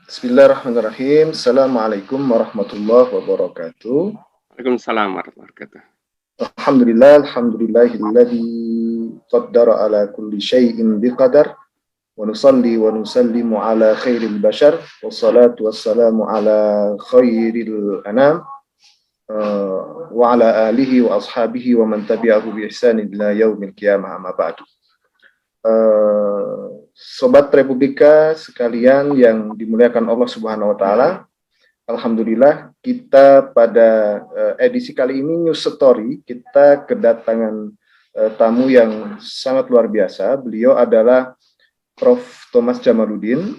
Bismillahirrahmanirrahim. Assalamualaikum warahmatullahi wabarakatuh. Waalaikumsalam warahmatullahi wabarakatuh. Alhamdulillahilladzi qaddara ala kulli syai'in biqadar wa nusalli wa nusallimu ala khairil bashar wassalatu wassalamu ala khairil anam wa ala alihi wa ashabihi wa man tabi'ahu bi ihsanin ila yaumil qiyamah amma ba'du. Sobat Republika sekalian yang dimuliakan Allah Subhanahu wa taala, alhamdulillah kita pada edisi kali ini News Story kita kedatangan tamu yang sangat luar biasa. Beliau adalah Prof. Thomas Jamaluddin.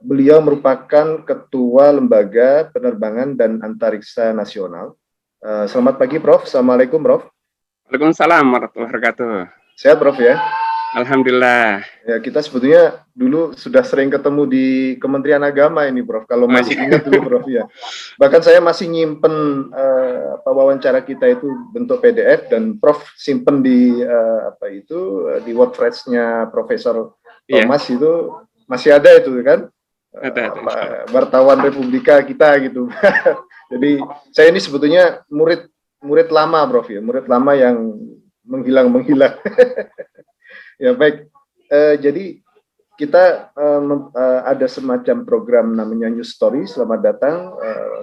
Beliau merupakan Ketua Lembaga Penerbangan dan Antariksa Nasional. Selamat pagi Prof. Assalamualaikum Prof. Waalaikumsalam warahmatullahi wabarakatuh. Sehat Prof ya? Alhamdulillah. Ya, kita sebetulnya dulu sudah sering ketemu di Kementerian Agama ini, Prof. Kalau masih ingat dulu, Prof. Ya. Bahkan saya masih nyimpen wawancara kita itu bentuk PDF dan Prof. simpen di di WordPress-nya Profesor Thomas itu masih ada itu kan? Ada. Wartawan Republika kita gitu. Jadi saya ini sebetulnya murid lama, Prof. Ya, murid lama yang menghilang. Ya baik, jadi kita ada semacam program namanya News Story. Selamat datang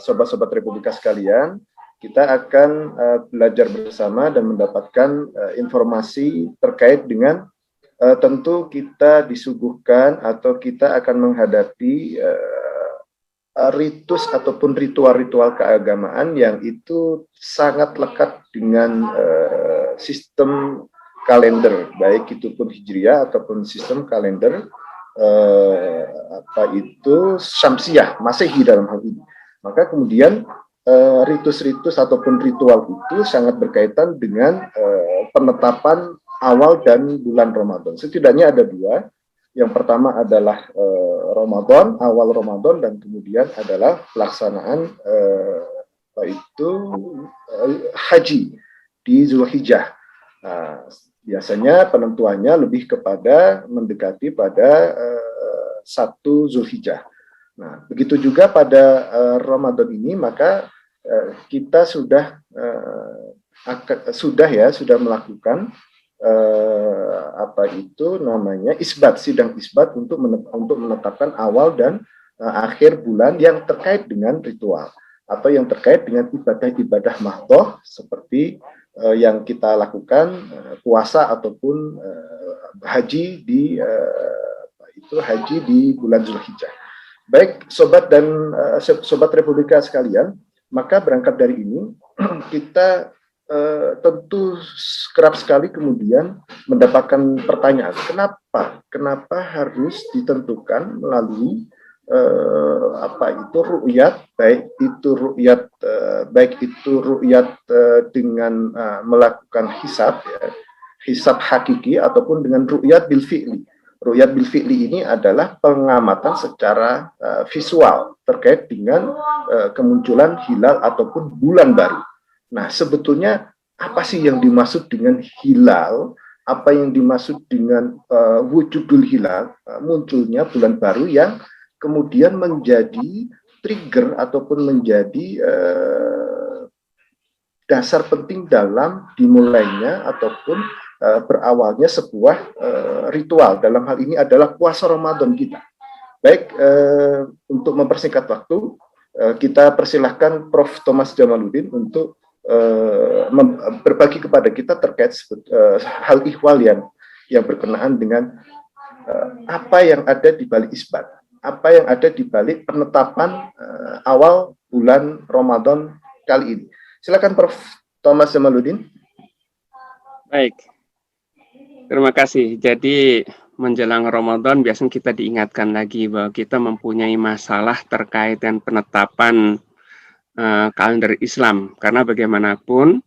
sobat-sobat Republika sekalian. Kita akan belajar bersama dan mendapatkan informasi terkait dengan tentu kita disuguhkan atau kita akan menghadapi ritus ataupun ritual-ritual keagamaan yang itu sangat lekat dengan sistem kalender, baik itu pun Hijriah ataupun sistem kalender Syamsiah, Masehi dalam hal ini. Maka kemudian ritus-ritus ataupun ritual itu sangat berkaitan dengan penetapan awal dan bulan Ramadan. Setidaknya ada dua. Yang pertama adalah Ramadan, awal Ramadan, dan kemudian adalah pelaksanaan haji di Zulhijjah. Biasanya penentuannya lebih kepada mendekati pada 1 Zulhijjah. Nah, begitu juga pada Ramadan ini, maka kita sudah melakukan sidang isbat untuk menetapkan awal dan akhir bulan yang terkait dengan ritual atau yang terkait dengan ibadah-ibadah mahdhah seperti yang kita lakukan puasa ataupun haji di bulan Zulhijjah. Baik sobat dan sobat Republika sekalian, maka berangkat dari ini kita tentu kerap sekali kemudian mendapatkan pertanyaan, kenapa harus ditentukan melalui ru'yat, baik itu ru'yat dengan melakukan hisab hakiki ataupun dengan ru'yat bil fi'li. Ru'yat bil fi'li ini adalah pengamatan secara visual terkait dengan kemunculan hilal ataupun bulan baru. Nah, sebetulnya apa sih yang dimaksud dengan hilal? Apa yang dimaksud dengan wujudul hilal? Munculnya bulan baru yang kemudian menjadi trigger ataupun menjadi dasar penting dalam dimulainya ataupun berawalnya sebuah ritual. Dalam hal ini adalah puasa Ramadan kita. Baik, untuk mempersingkat waktu, kita persilahkan Prof. Thomas Jamaluddin untuk berbagi kepada kita terkait hal ihwal yang berkenaan dengan apa yang ada di balik isbat, apa yang ada di balik penetapan awal bulan Ramadan kali ini. Silakan Prof. Thomas Jamaluddin. Baik, terima kasih. Jadi menjelang Ramadan biasanya kita diingatkan lagi bahwa kita mempunyai masalah terkait dengan penetapan kalender Islam, karena bagaimanapun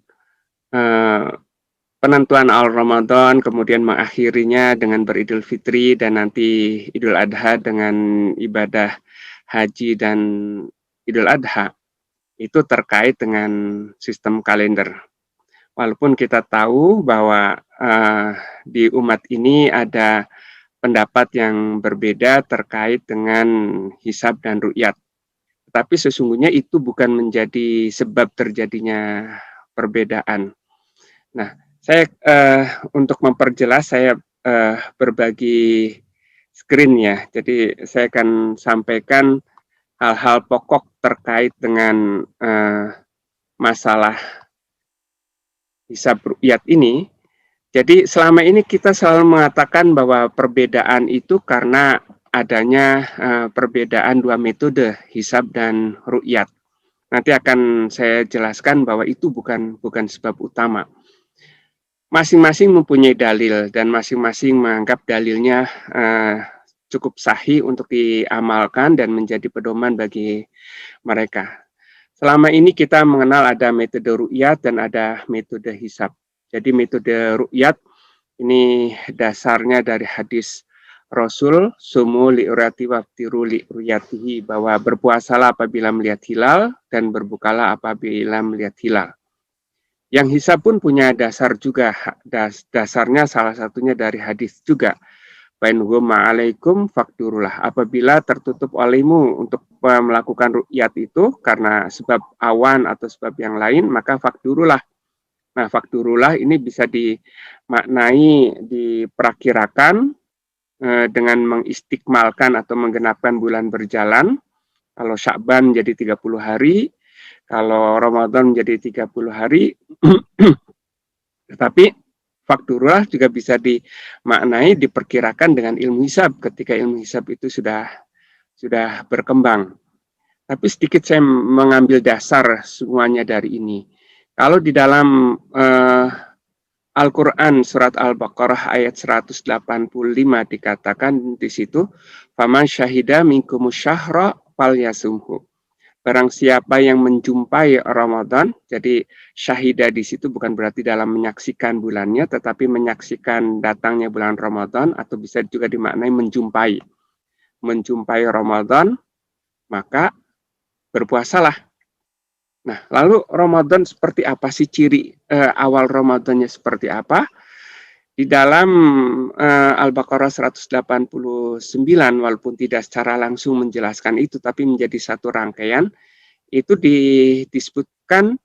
penentuan awal Ramadan kemudian mengakhirinya dengan beridul fitri dan nanti Idul Adha dengan ibadah haji dan Idul Adha itu terkait dengan sistem kalender. Walaupun kita tahu bahwa di umat ini ada pendapat yang berbeda terkait dengan hisab dan ru'yat. Tapi sesungguhnya itu bukan menjadi sebab terjadinya perbedaan. Nah, saya untuk memperjelas saya berbagi screen ya. Jadi saya akan sampaikan hal-hal pokok terkait dengan masalah hisab ru'yat ini. Jadi selama ini kita selalu mengatakan bahwa perbedaan itu karena adanya perbedaan dua metode, hisab dan ru'yat. Nanti akan saya jelaskan bahwa itu bukan sebab utama. Masing-masing mempunyai dalil dan masing-masing menganggap dalilnya cukup sahih untuk diamalkan dan menjadi pedoman bagi mereka. Selama ini kita mengenal ada metode ru'yat dan ada metode hisab. Jadi metode ru'yat ini dasarnya dari hadis Rasul, sumu li'urati waftiru li'ruyatihi, bahwa berpuasalah apabila melihat hilal dan berbukalah apabila melihat hilal. Yang hisab pun punya dasar juga, dasarnya salah satunya dari hadis juga. Bain huma alaikum fakturulah, apabila tertutup olehmu untuk melakukan ru'yat itu karena sebab awan atau sebab yang lain, maka fakturulah. Nah, fakturulah ini bisa dimaknai, diperakirakan dengan mengistikmalkan atau menggenapkan bulan berjalan. Kalau Sya'ban jadi 30 hari, kalau Ramadan jadi 30 hari. Tetapi fakturulah juga bisa dimaknai, diperkirakan dengan ilmu hisab ketika ilmu hisab itu sudah berkembang. Tapi sedikit saya mengambil dasar semuanya dari ini. Kalau di dalam Al-Quran surat Al-Baqarah ayat 185 dikatakan di situ, faman syahida minkumus syahra falyasumhu. Barang siapa yang menjumpai Ramadan, jadi syahida di situ bukan berarti dalam menyaksikan bulannya, tetapi menyaksikan datangnya bulan Ramadan, atau bisa juga dimaknai menjumpai. Menjumpai Ramadan, maka berpuasalah. Nah, lalu Ramadan seperti apa sih, ciri awal Ramadannya seperti apa? Di dalam Al-Baqarah 189, walaupun tidak secara langsung menjelaskan itu, tapi menjadi satu rangkaian, itu disebutkan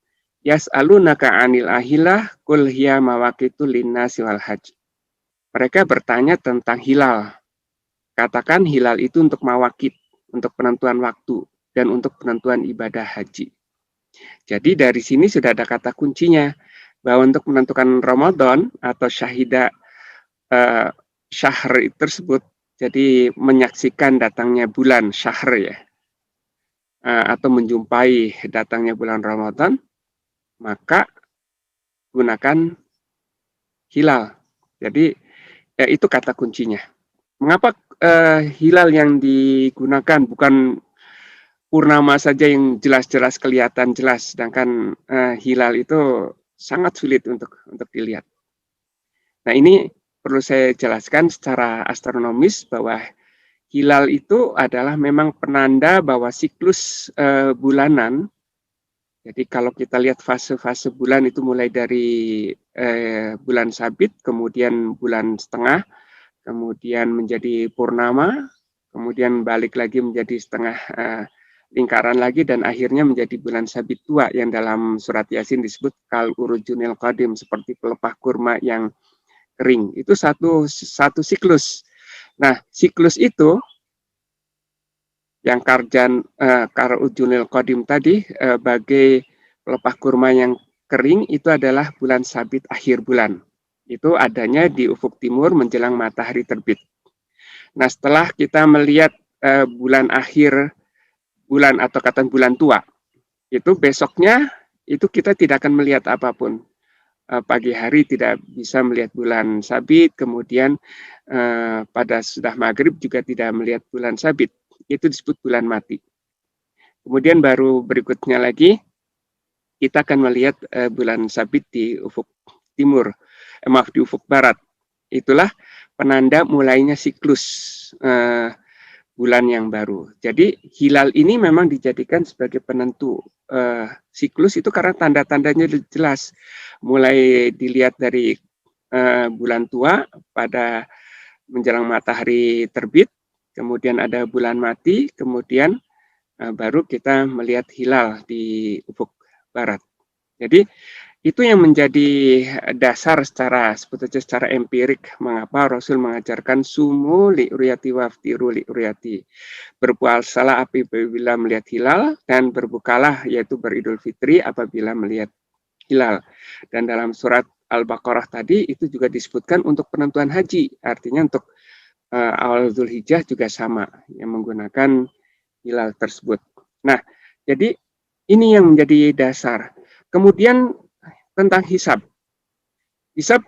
yas'alunaka 'anil ahilah qul hiya mawaqitu linnasi wal hajj. Mereka bertanya tentang hilal. Katakan hilal itu untuk mawaqit, untuk penentuan waktu dan untuk penentuan ibadah haji. Jadi dari sini sudah ada kata kuncinya, bahwa untuk menentukan Ramadan atau syahida syahr tersebut, jadi menyaksikan datangnya bulan syahr ya, atau menjumpai datangnya bulan Ramadan, maka gunakan hilal. Jadi itu kata kuncinya. Mengapa hilal yang digunakan, bukan purnama saja yang jelas-jelas kelihatan jelas, sedangkan hilal itu sangat sulit untuk dilihat. Nah, ini perlu saya jelaskan secara astronomis bahwa hilal itu adalah memang penanda bahwa siklus bulanan. Jadi kalau kita lihat fase-fase bulan itu mulai dari bulan sabit, kemudian bulan setengah, kemudian menjadi purnama, kemudian balik lagi menjadi setengah lingkaran lagi, dan akhirnya menjadi bulan sabit tua yang dalam surat Yasin disebut kal urujunil qadim, seperti pelepah kurma yang kering. Itu satu siklus. Nah, siklus itu yang kar urujunil qadim tadi bagai pelepah kurma yang kering, itu adalah bulan sabit akhir bulan. Itu adanya di ufuk timur menjelang matahari terbit. Nah, setelah kita melihat bulan akhir bulan atau katakan bulan tua, itu besoknya itu kita tidak akan melihat apapun. Pagi hari tidak bisa melihat bulan sabit, kemudian pada sudah maghrib juga tidak melihat bulan sabit. Itu disebut bulan mati. Kemudian baru berikutnya lagi kita akan melihat bulan sabit di ufuk timur, di ufuk barat. Itulah penanda mulainya siklus bulan yang baru. Jadi hilal ini memang dijadikan sebagai penentu siklus itu karena tanda-tandanya jelas. Mulai dilihat dari bulan tua pada menjelang matahari terbit, kemudian ada bulan mati, kemudian baru kita melihat hilal di ufuk barat. Jadi itu yang menjadi dasar sebetulnya secara empirik mengapa Rasul mengajarkan sumu li'riyati waftiru li'riyati. Berpuasalah apabila melihat hilal dan berbukalah yaitu beridul fitri apabila melihat hilal. Dan dalam surat Al-Baqarah tadi itu juga disebutkan untuk penentuan haji, artinya untuk awal Zulhijjah juga sama yang menggunakan hilal tersebut. Nah, jadi ini yang menjadi dasar. Kemudian tentang hisab. Hisab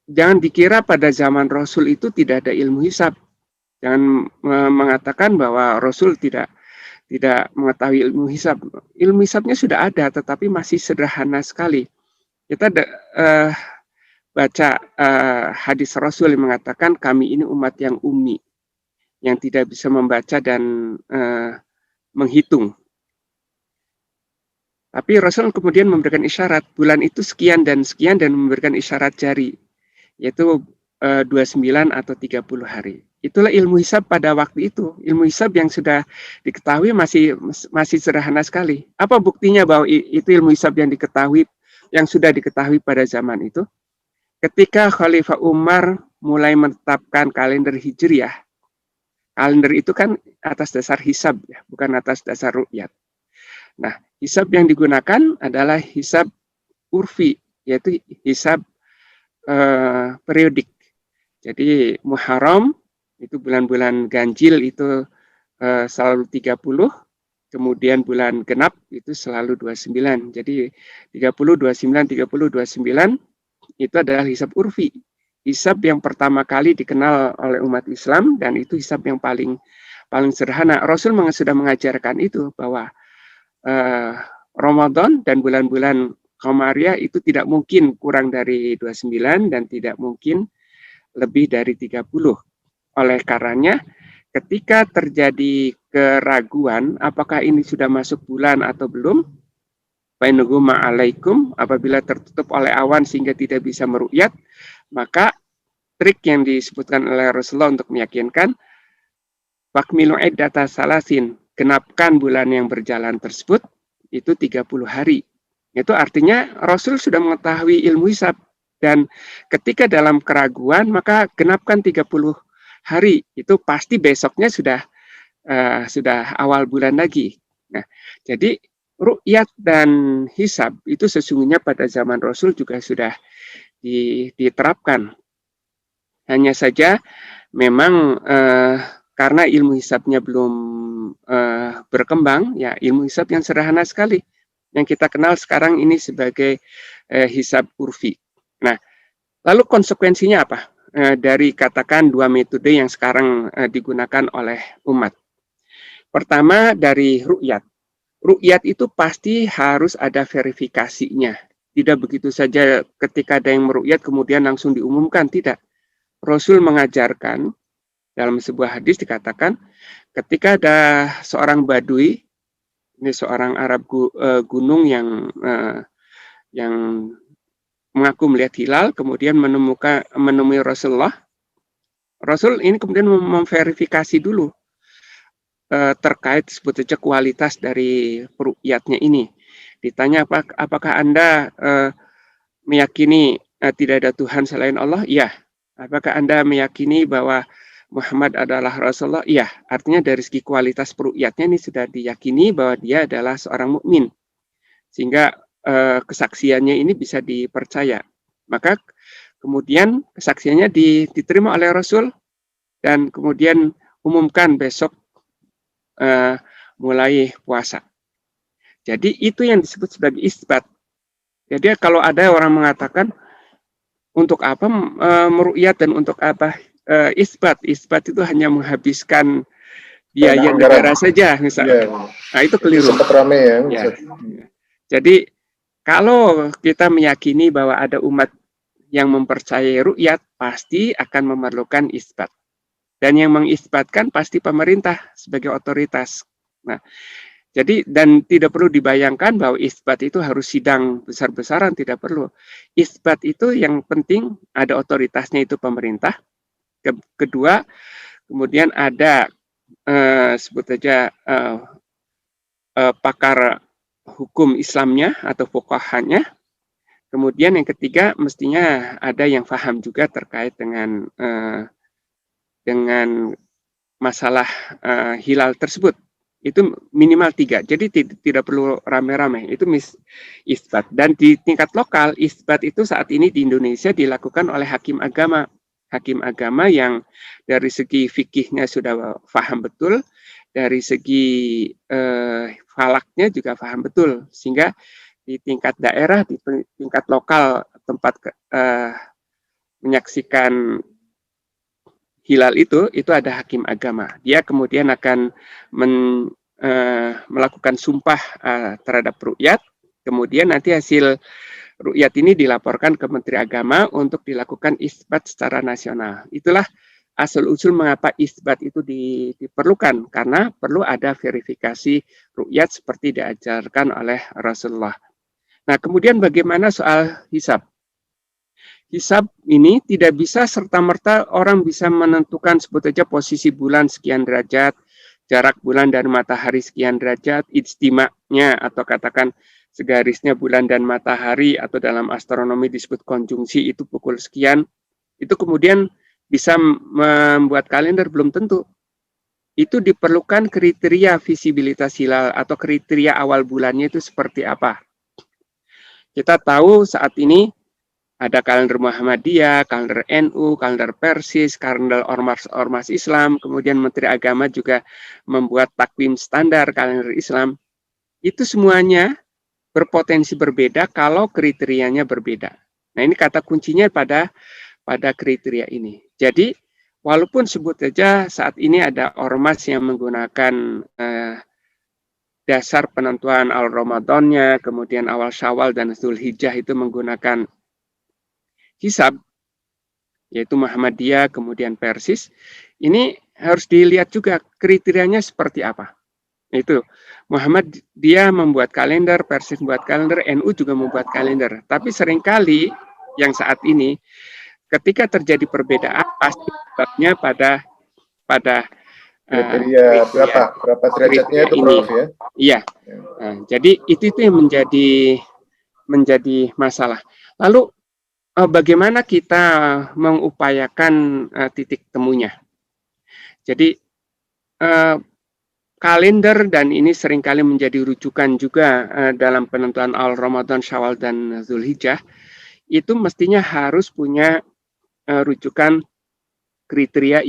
jangan dikira pada zaman Rasul itu tidak ada ilmu hisab. Jangan mengatakan bahwa Rasul tidak mengetahui ilmu hisab. Ilmu hisabnya sudah ada, tetapi masih sederhana sekali. Kita baca hadis Rasul yang mengatakan kami ini umat yang ummi, yang tidak bisa membaca dan menghitung. Tapi Rasul kemudian memberikan isyarat, bulan itu sekian dan memberikan isyarat jari, yaitu 29 atau 30 hari. Itulah ilmu hisab pada waktu itu. Ilmu hisab yang sudah diketahui masih sederhana sekali. Apa buktinya bahwa itu ilmu hisab yang sudah diketahui pada zaman itu? Ketika Khalifah Umar mulai menetapkan kalender Hijriah, kalender itu kan atas dasar hisab, ya, bukan atas dasar ru'yat. Nah, hisab yang digunakan adalah hisab urfi, yaitu hisab periodik. Jadi Muharram itu bulan-bulan ganjil itu selalu 30, kemudian bulan genap itu selalu 29. Jadi 30, 29, 30, 29 itu adalah hisab urfi. Hisab yang pertama kali dikenal oleh umat Islam dan itu hisab yang paling sederhana. Rasul sudah mengajarkan itu bahwa Ramadan dan bulan-bulan Qamariyah itu tidak mungkin kurang dari 29 dan tidak mungkin lebih dari 30. Oleh karenanya, ketika terjadi keraguan apakah ini sudah masuk bulan atau belum, Bainuguma alaikum, apabila tertutup oleh awan sehingga tidak bisa meru'yat, maka trik yang disebutkan oleh Rasulullah untuk meyakinkan, Fakmilu iddata salasin, genapkan bulan yang berjalan tersebut, itu 30 hari. Itu artinya Rasul sudah mengetahui ilmu hisab. Dan ketika dalam keraguan, maka genapkan 30 hari. Itu pasti besoknya sudah awal bulan lagi. Nah, jadi ru'yat dan hisab itu sesungguhnya pada zaman Rasul juga sudah diterapkan. Hanya saja memang karena ilmu hisabnya belum berkembang, ya ilmu hisab yang sederhana sekali. Yang kita kenal sekarang ini sebagai hisab urfi. Nah, lalu konsekuensinya apa? Dari katakan dua metode yang sekarang digunakan oleh umat. Pertama dari ru'yat. Ru'yat itu pasti harus ada verifikasinya. Tidak begitu saja ketika ada yang meru'yat kemudian langsung diumumkan, tidak. Rasul mengajarkan dalam sebuah hadis dikatakan ketika ada seorang badui, ini seorang Arab gunung yang mengaku melihat hilal, kemudian menemui Rasulullah. Rasul ini kemudian memverifikasi dulu terkait sebetulnya kualitas dari ru'yatnya ini. Ditanya apakah Anda meyakini tidak ada Tuhan selain Allah? Iya. Apakah Anda meyakini bahwa Muhammad adalah Rasulullah? Iya. Artinya dari segi kualitas ru'yatnya ini sudah diyakini bahwa dia adalah seorang mukmin. Sehingga kesaksiannya ini bisa dipercaya. Maka kemudian kesaksiannya diterima oleh Rasul dan kemudian umumkan besok mulai puasa. Jadi itu yang disebut sebagai isbat. Jadi kalau ada orang mengatakan untuk apa meru'yat dan untuk apa isbat. Isbat itu hanya menghabiskan biaya negara saja misalnya. Yeah. Nah itu keliru. Sempat ramai ya. Ya. Jadi kalau kita meyakini bahwa ada umat yang mempercayai ru'yat, pasti akan memerlukan isbat. Dan yang mengisbatkan pasti pemerintah sebagai otoritas. Nah, jadi dan tidak perlu dibayangkan bahwa isbat itu harus sidang besar-besaran, tidak perlu. Isbat itu yang penting ada otoritasnya itu pemerintah. kedua, kemudian ada sebut saja pakar hukum Islamnya atau fuqahanya. Kemudian yang ketiga, mestinya ada yang paham juga terkait dengan masalah hilal tersebut. Itu minimal 3. Jadi tidak perlu rame-rame. Itu isbat. Dan di tingkat lokal, isbat itu saat ini di Indonesia dilakukan oleh hakim agama. Hakim agama yang dari segi fikihnya sudah paham betul, dari segi falaknya juga paham betul. Sehingga di tingkat daerah, di tingkat lokal tempat menyaksikan hilal itu ada hakim agama. Dia kemudian akan melakukan sumpah terhadap rukyat, kemudian nanti hasil rukyat ini dilaporkan ke Menteri Agama untuk dilakukan isbat secara nasional. Itulah asal-usul mengapa isbat itu diperlukan, karena perlu ada verifikasi rukyat seperti diajarkan oleh Rasulullah. Nah, kemudian bagaimana soal hisab? Hisab ini tidak bisa serta-merta orang bisa menentukan sebut saja posisi bulan sekian derajat, jarak bulan dan matahari sekian derajat, ijtima'nya atau katakan segarisnya bulan dan matahari atau dalam astronomi disebut konjungsi itu pukul sekian. Itu kemudian bisa membuat kalender, belum tentu. Itu diperlukan kriteria visibilitas hilal atau kriteria awal bulannya itu seperti apa. Kita tahu saat ini ada kalender Muhammadiyah, kalender NU, kalender Persis, kalender ormas Islam, kemudian Menteri Agama juga membuat takwim standar kalender Islam. Itu semuanya berpotensi berbeda kalau kriterianya berbeda. Nah, ini kata kuncinya pada kriteria ini. Jadi, walaupun sebut saja saat ini ada ormas yang menggunakan dasar penentuan al-Ramadannya, kemudian awal Syawal dan Zulhijjah itu menggunakan hisab, yaitu Muhammadiyah, kemudian Persis, ini harus dilihat juga kriterianya seperti apa. Itu Muhammadiyah membuat kalender, Persis membuat kalender, NU juga membuat kalender. Tapi seringkali yang saat ini ketika terjadi perbedaan pasti sebabnya pada kriteria berapa derajatnya itu, Prof, ya? Iya. Nah, jadi itu yang menjadi masalah. Lalu bagaimana kita mengupayakan titik temunya? Jadi kalender, dan ini seringkali menjadi rujukan juga dalam penentuan al-Ramadan, Syawal, dan Zulhijjah, itu mestinya harus punya rujukan kriteria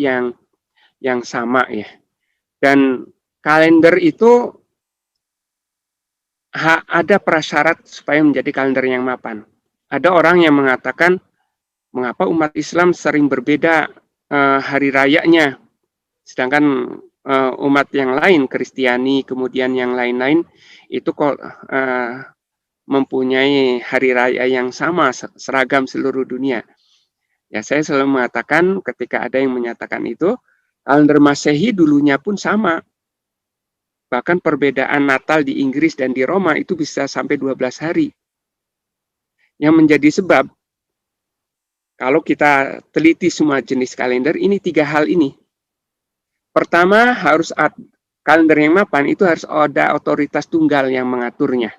yang sama ya. Dan kalender itu ada prasyarat supaya menjadi kalender yang mapan. Ada orang yang mengatakan, mengapa umat Islam sering berbeda hari rayanya, sedangkan umat yang lain, Kristiani, kemudian yang lain-lain, itu kok mempunyai hari raya yang sama, seragam seluruh dunia. Ya, saya selalu mengatakan ketika ada yang menyatakan itu, kalender Masehi dulunya pun sama. Bahkan perbedaan Natal di Inggris dan di Roma itu bisa sampai 12 hari. Yang menjadi sebab, kalau kita teliti semua jenis kalender, ini 3 hal ini. Pertama, harus kalender yang mapan itu harus ada otoritas tunggal yang mengaturnya.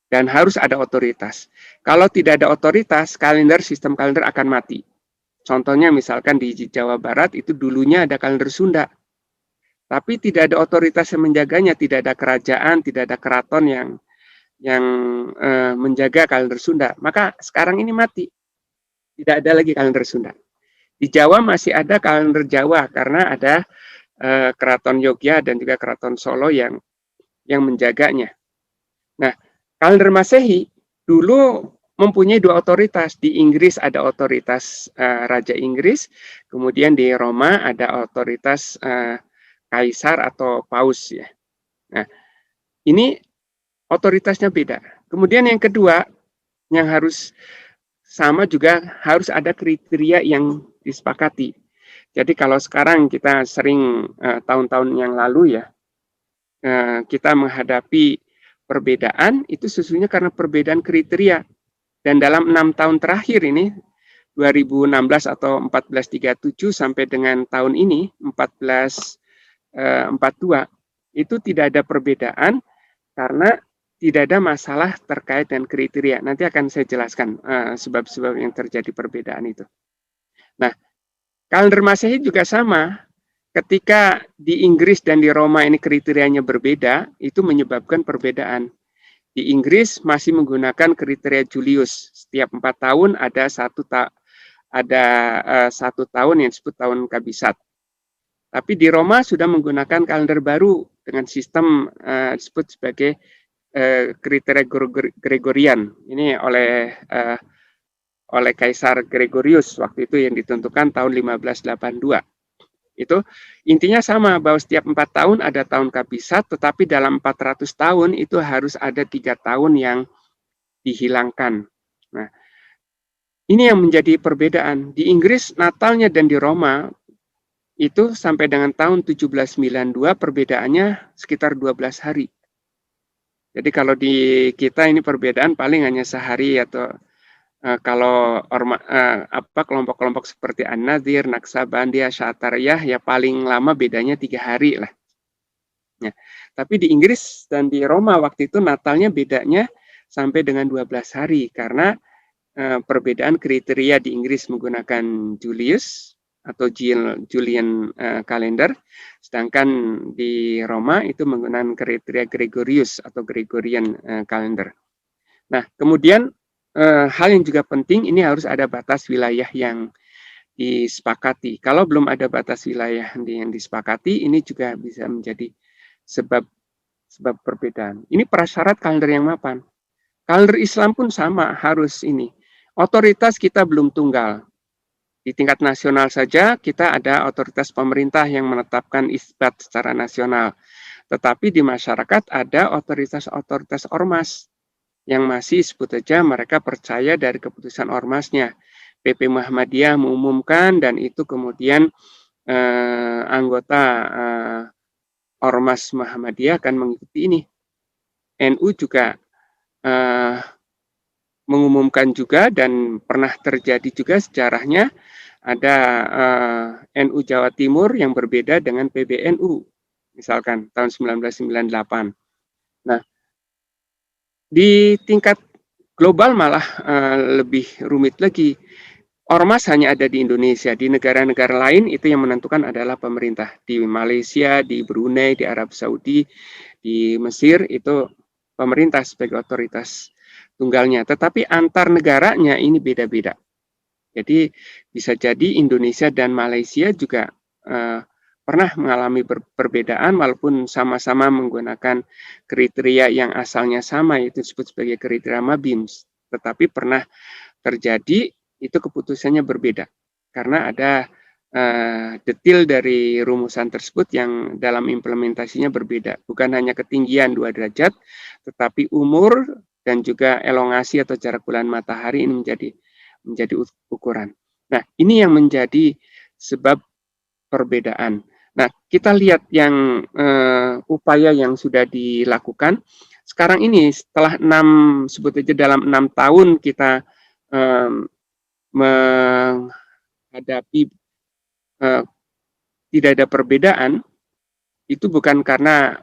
Dan harus ada otoritas. Kalau tidak ada otoritas, sistem kalender akan mati. Contohnya misalkan di Jawa Barat itu dulunya ada kalender Sunda. Tapi tidak ada otoritas yang menjaganya, tidak ada kerajaan, tidak ada keraton yang menjaga kalender Sunda. Maka sekarang ini mati. Tidak ada lagi kalender Sunda. Di Jawa masih ada kalender Jawa karena ada keraton Yogyakarta dan juga keraton Solo yang menjaganya. Nah, kalender Masehi dulu mempunyai 2 otoritas. Di Inggris ada otoritas Raja Inggris, kemudian di Roma ada otoritas Kaisar atau Paus ya. Nah, ini otoritasnya beda. Kemudian yang kedua, yang harus sama juga harus ada kriteria yang disepakati. Jadi kalau sekarang kita sering tahun-tahun yang lalu ya, kita menghadapi perbedaan itu sesungguhnya karena perbedaan kriteria. Dan dalam 6 tahun terakhir ini, 2016 atau 1437 sampai dengan tahun ini 1442 itu tidak ada perbedaan karena tidak ada masalah terkait dengan kriteria. Nanti akan saya jelaskan sebab-sebab yang terjadi perbedaan itu. Nah, kalender Masehi juga sama. Ketika di Inggris dan di Roma ini kriterianya berbeda, itu menyebabkan perbedaan. Di Inggris masih menggunakan kriteria Julius. Setiap 4 tahun ada satu tahun yang disebut tahun Kabisat. Tapi di Roma sudah menggunakan kalender baru dengan sistem disebut sebagai kriteria Gregorian. Ini oleh Kaisar Gregorius waktu itu yang ditentukan tahun 1582. Itu intinya sama bahwa setiap 4 tahun ada tahun Kabisat, tetapi dalam 400 tahun itu harus ada 3 tahun yang dihilangkan. Nah, ini yang menjadi perbedaan. Di Inggris Natalnya dan di Roma itu sampai dengan tahun 1792 perbedaannya sekitar 12 hari. Jadi kalau di kita ini perbedaan paling hanya sehari atau kalau kelompok-kelompok seperti An-Nadir, Naksabandia, Syatariyah ya paling lama bedanya 3 hari lah. Ya. Tapi di Inggris dan di Roma waktu itu Natalnya bedanya sampai dengan 12 hari karena perbedaan kriteria di Inggris menggunakan Julius atau Julian kalender, sedangkan di Roma itu menggunakan kriteria Gregorius atau Gregorian kalender. Nah, kemudian hal yang juga penting, ini harus ada batas wilayah yang disepakati. Kalau belum ada batas wilayah yang disepakati, ini juga bisa menjadi sebab perbedaan. Ini prasyarat kalender yang mapan. Kalender Islam pun sama, harus ini. Otoritas kita belum tunggal. Di tingkat nasional saja kita ada otoritas pemerintah yang menetapkan isbat secara nasional. Tetapi di masyarakat ada otoritas ormas yang masih sebut saja mereka percaya dari keputusan ormasnya. PP Muhammadiyah mengumumkan dan itu kemudian anggota ormas Muhammadiyah akan mengikuti ini. NU juga mengumumkan juga dan pernah terjadi juga sejarahnya ada NU Jawa Timur yang berbeda dengan PBNU misalkan tahun 1998. Nah, di tingkat global malah lebih rumit lagi. Ormas hanya ada di Indonesia, di negara-negara lain itu yang menentukan adalah pemerintah. Di Malaysia, di Brunei, di Arab Saudi, di Mesir itu pemerintah sebagai otoritas tunggalnya, tetapi antar negaranya ini beda-beda. Jadi bisa jadi Indonesia dan Malaysia juga pernah mengalami perbedaan walaupun sama-sama menggunakan kriteria yang asalnya sama, itu disebut sebagai kriteria MABIMS, tetapi pernah terjadi itu keputusannya berbeda karena ada detail dari rumusan tersebut yang dalam implementasinya berbeda. Bukan hanya ketinggian 2 derajat, tetapi umur dan juga elongasi atau jarak bulan matahari ini menjadi ukuran. Nah, ini yang menjadi sebab perbedaan. Nah, kita lihat yang upaya yang sudah dilakukan. Sekarang ini setelah sebut aja dalam 6 tahun kita menghadapi tidak ada perbedaan, itu bukan karena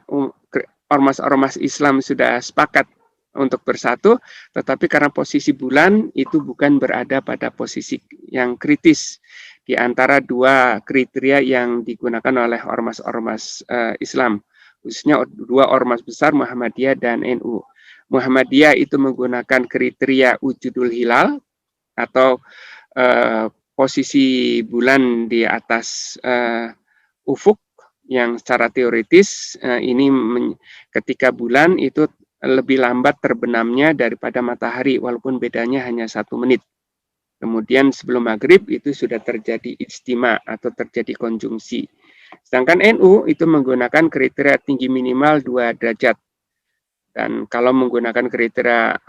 ormas-ormas Islam sudah sepakat untuk bersatu, tetapi karena posisi bulan itu bukan berada pada posisi yang kritis di antara 2 kriteria yang digunakan oleh ormas-ormas Islam, khususnya 2 ormas besar Muhammadiyah dan NU. Muhammadiyah itu menggunakan kriteria wujudul hilal atau posisi bulan di atas ufuk yang secara teoritis ini ketika bulan itu lebih lambat terbenamnya daripada matahari walaupun bedanya hanya 1 menit. Kemudian sebelum maghrib itu sudah terjadi ijtima atau terjadi konjungsi. Sedangkan NU itu menggunakan kriteria tinggi minimal 2 derajat. Dan kalau menggunakan kriteria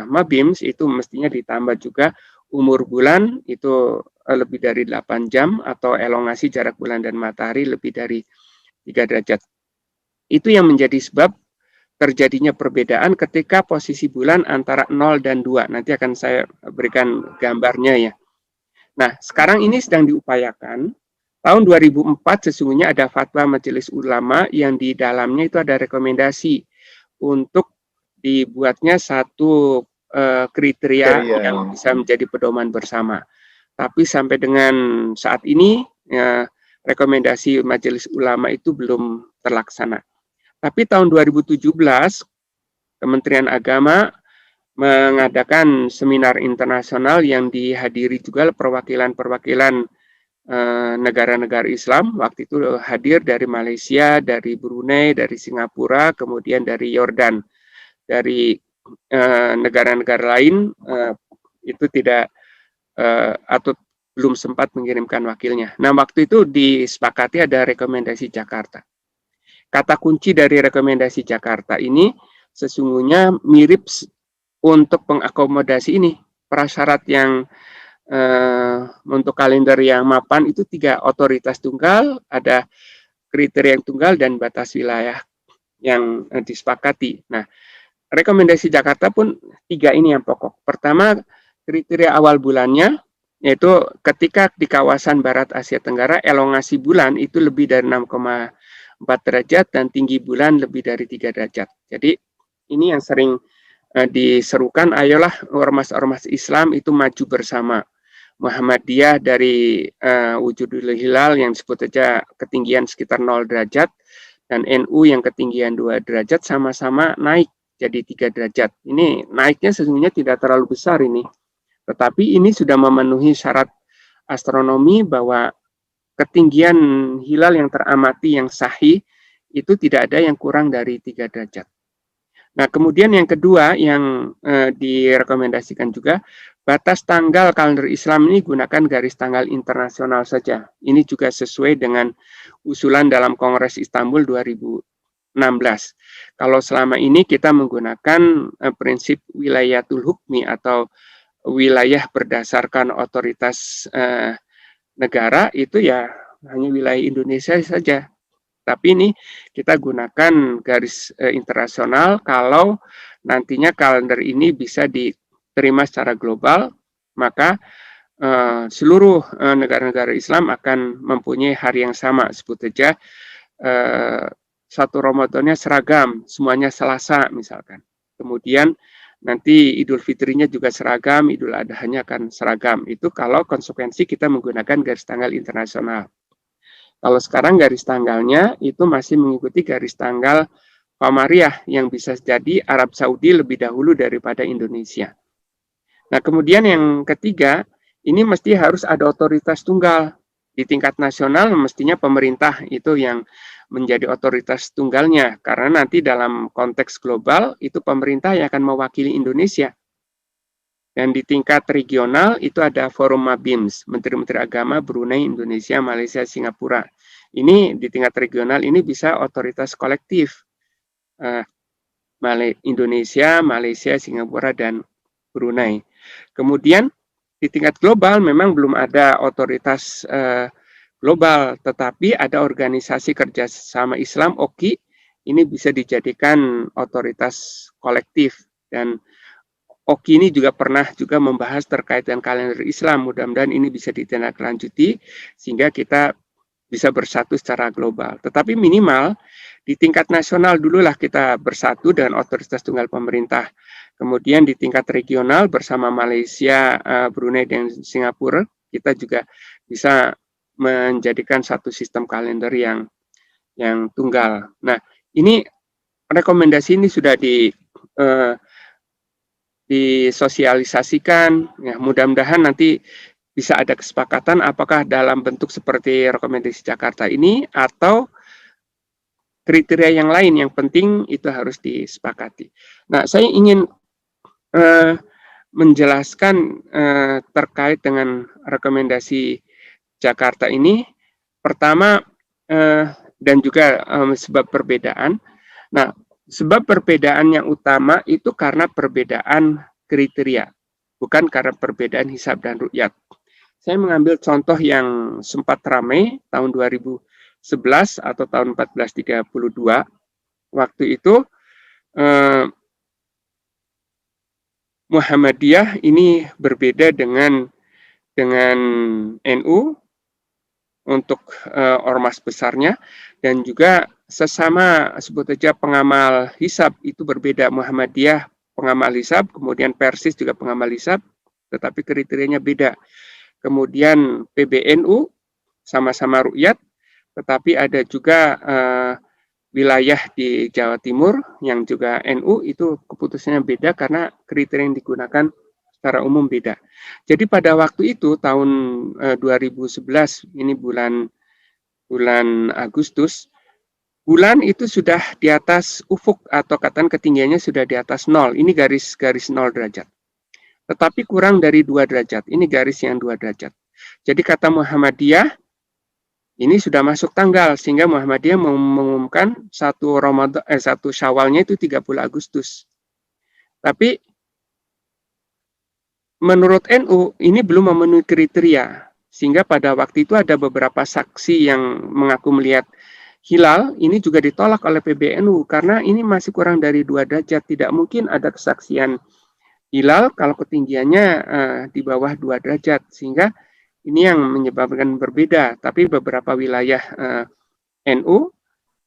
MABIMS itu mestinya ditambah juga umur bulan itu lebih dari 8 jam atau elongasi jarak bulan dan matahari lebih dari 3 derajat. Itu yang menjadi sebab terjadinya perbedaan ketika posisi bulan antara 0 dan 2. Nanti akan saya berikan gambarnya ya. Nah, sekarang ini sedang diupayakan. Tahun 2004 sesungguhnya ada fatwa Majelis Ulama yang di dalamnya itu ada rekomendasi untuk dibuatnya satu kriteria yang bisa menjadi pedoman bersama. Tapi sampai dengan saat ini rekomendasi Majelis Ulama itu belum terlaksana. Tapi tahun 2017 Kementerian Agama mengadakan seminar internasional yang dihadiri juga perwakilan-perwakilan negara-negara Islam. Waktu itu hadir dari Malaysia, dari Brunei, dari Singapura, kemudian dari Yordan. Dari negara-negara lain itu tidak atau belum sempat mengirimkan wakilnya. Nah, waktu itu disepakati ada rekomendasi Jakarta. Kata kunci dari rekomendasi Jakarta ini sesungguhnya mirip untuk mengakomodasi ini. Prasyarat yang untuk kalender yang mapan itu 3, otoritas tunggal, ada kriteria yang tunggal, dan batas wilayah yang disepakati. Nah, rekomendasi Jakarta pun 3 ini yang pokok. Pertama, kriteria awal bulannya, yaitu ketika di kawasan Barat Asia Tenggara, elongasi bulan itu lebih dari 6,4 derajat dan tinggi bulan lebih dari 3 derajat. Jadi ini yang sering diserukan, ayolah ormas-ormas Islam itu maju bersama. Muhammadiyah dari Wujudul Hilal yang disebut saja ketinggian sekitar 0 derajat, dan NU yang ketinggian 2 derajat sama-sama naik jadi 3 derajat. Ini naiknya sesungguhnya tidak terlalu besar ini, tetapi ini sudah memenuhi syarat astronomi bahwa ketinggian hilal yang teramati yang sahih itu tidak ada yang kurang dari 3 derajat. Nah, kemudian yang kedua yang direkomendasikan juga, batas tanggal kalender Islam ini gunakan garis tanggal internasional saja. Ini juga sesuai dengan usulan dalam Kongres Istanbul 2016. Kalau selama ini kita menggunakan prinsip wilayatul hukmi atau wilayah berdasarkan otoritas negara, itu ya hanya wilayah Indonesia saja. Tapi ini kita gunakan garis internasional kalau nantinya kalender ini bisa diterima secara global, maka seluruh negara-negara Islam akan mempunyai hari yang sama. Sebut saja 1 Ramadannya seragam, semuanya Selasa misalkan. Kemudian nanti Idul Fitrinya juga seragam, Idul Adhanya akan seragam. Itu kalau konsekuensi kita menggunakan garis tanggal internasional. Kalau sekarang garis tanggalnya itu masih mengikuti garis tanggal Qamariyah yang bisa jadi Arab Saudi lebih dahulu daripada Indonesia. Nah, kemudian yang ketiga, ini mesti harus ada otoritas tunggal. Di tingkat nasional mestinya pemerintah itu yang menjadi otoritas tunggalnya, karena nanti dalam konteks global itu pemerintah yang akan mewakili Indonesia. Dan di tingkat regional itu ada Forum Mabims, Menteri-Menteri Agama Brunei, Indonesia, Malaysia, Singapura. Ini di tingkat regional ini bisa otoritas kolektif. Indonesia, Malaysia, Singapura, dan Brunei. Kemudian di tingkat global memang belum ada otoritas global, tetapi ada organisasi kerjasama Islam, OKI, ini bisa dijadikan otoritas kolektif. Dan OKI ini juga pernah juga membahas terkait dengan kalender Islam. Mudah-mudahan ini bisa ditindaklanjuti sehingga kita bisa bersatu secara global. Tetapi minimal di tingkat nasional dululah kita bersatu dengan otoritas tunggal pemerintah. Kemudian di tingkat regional bersama Malaysia, Brunei, dan Singapura, kita juga bisa menjadikan satu sistem kalender yang tunggal. Nah, ini rekomendasi ini sudah disosialisasikan, ya mudah-mudahan nanti bisa ada kesepakatan apakah dalam bentuk seperti rekomendasi Jakarta ini atau kriteria yang lain. Yang penting itu harus disepakati. Nah, saya ingin menjelaskan terkait dengan rekomendasi Jakarta ini. Pertama, dan juga sebab perbedaan. Nah, sebab perbedaan yang utama itu karena perbedaan kriteria, bukan karena perbedaan hisab dan ru'yat. Saya mengambil contoh yang sempat ramai tahun 2011 atau tahun 1432. Waktu itu Muhammadiyah ini berbeda dengan dengan NU untuk ormas besarnya, dan juga sesama sebut saja pengamal hisab itu berbeda. Muhammadiyah pengamal hisab, kemudian Persis juga pengamal hisab, tetapi kriterianya beda. Kemudian PBNU sama-sama rukyat, tetapi ada juga wilayah di Jawa Timur yang juga NU, itu keputusannya beda karena kriteria yang digunakan secara umum beda. Jadi pada waktu itu tahun 2011, ini bulan Agustus, bulan itu sudah di atas ufuk atau katakan ketinggiannya sudah di atas 0. Ini garis 0 derajat. Tetapi kurang dari 2 derajat. Ini garis yang 2 derajat. Jadi kata Muhammadiyah, ini sudah masuk tanggal, sehingga Muhammadiyah mengumumkan satu Syawalnya itu 30 Agustus. Tapi menurut NU ini belum memenuhi kriteria, sehingga pada waktu itu ada beberapa saksi yang mengaku melihat hilal, ini juga ditolak oleh PBNU karena ini masih kurang dari 2 derajat. Tidak mungkin ada kesaksian hilal kalau ketinggiannya di bawah 2 derajat, sehingga ini yang menyebabkan berbeda. Tapi beberapa wilayah NU,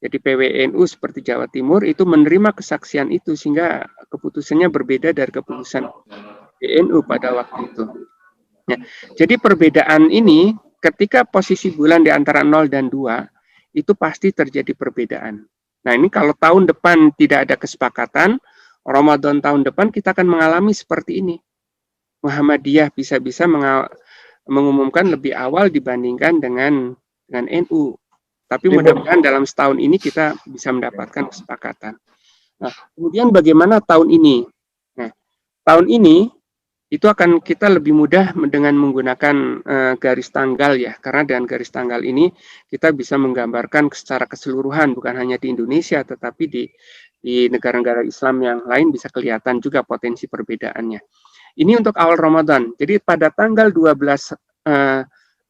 jadi PWNU seperti Jawa Timur itu menerima kesaksian itu, sehingga keputusannya berbeda dari keputusan PNU pada waktu itu. Ya, jadi perbedaan ini ketika posisi bulan di antara 0 dan 2 itu pasti terjadi perbedaan. Nah, ini kalau tahun depan tidak ada kesepakatan, Ramadan tahun depan kita akan mengalami seperti ini. Muhammadiyah bisa-bisa mengumumkan lebih awal dibandingkan dengan NU. Tapi mudah-mudahan dalam setahun ini kita bisa mendapatkan kesepakatan. Nah, kemudian bagaimana tahun ini? Nah, tahun ini itu akan kita lebih mudah dengan menggunakan garis tanggal ya, karena dengan garis tanggal ini kita bisa menggambarkan secara keseluruhan, bukan hanya di Indonesia tetapi di negara-negara Islam yang lain bisa kelihatan juga potensi perbedaannya. Ini untuk awal Ramadan. Jadi pada tanggal 12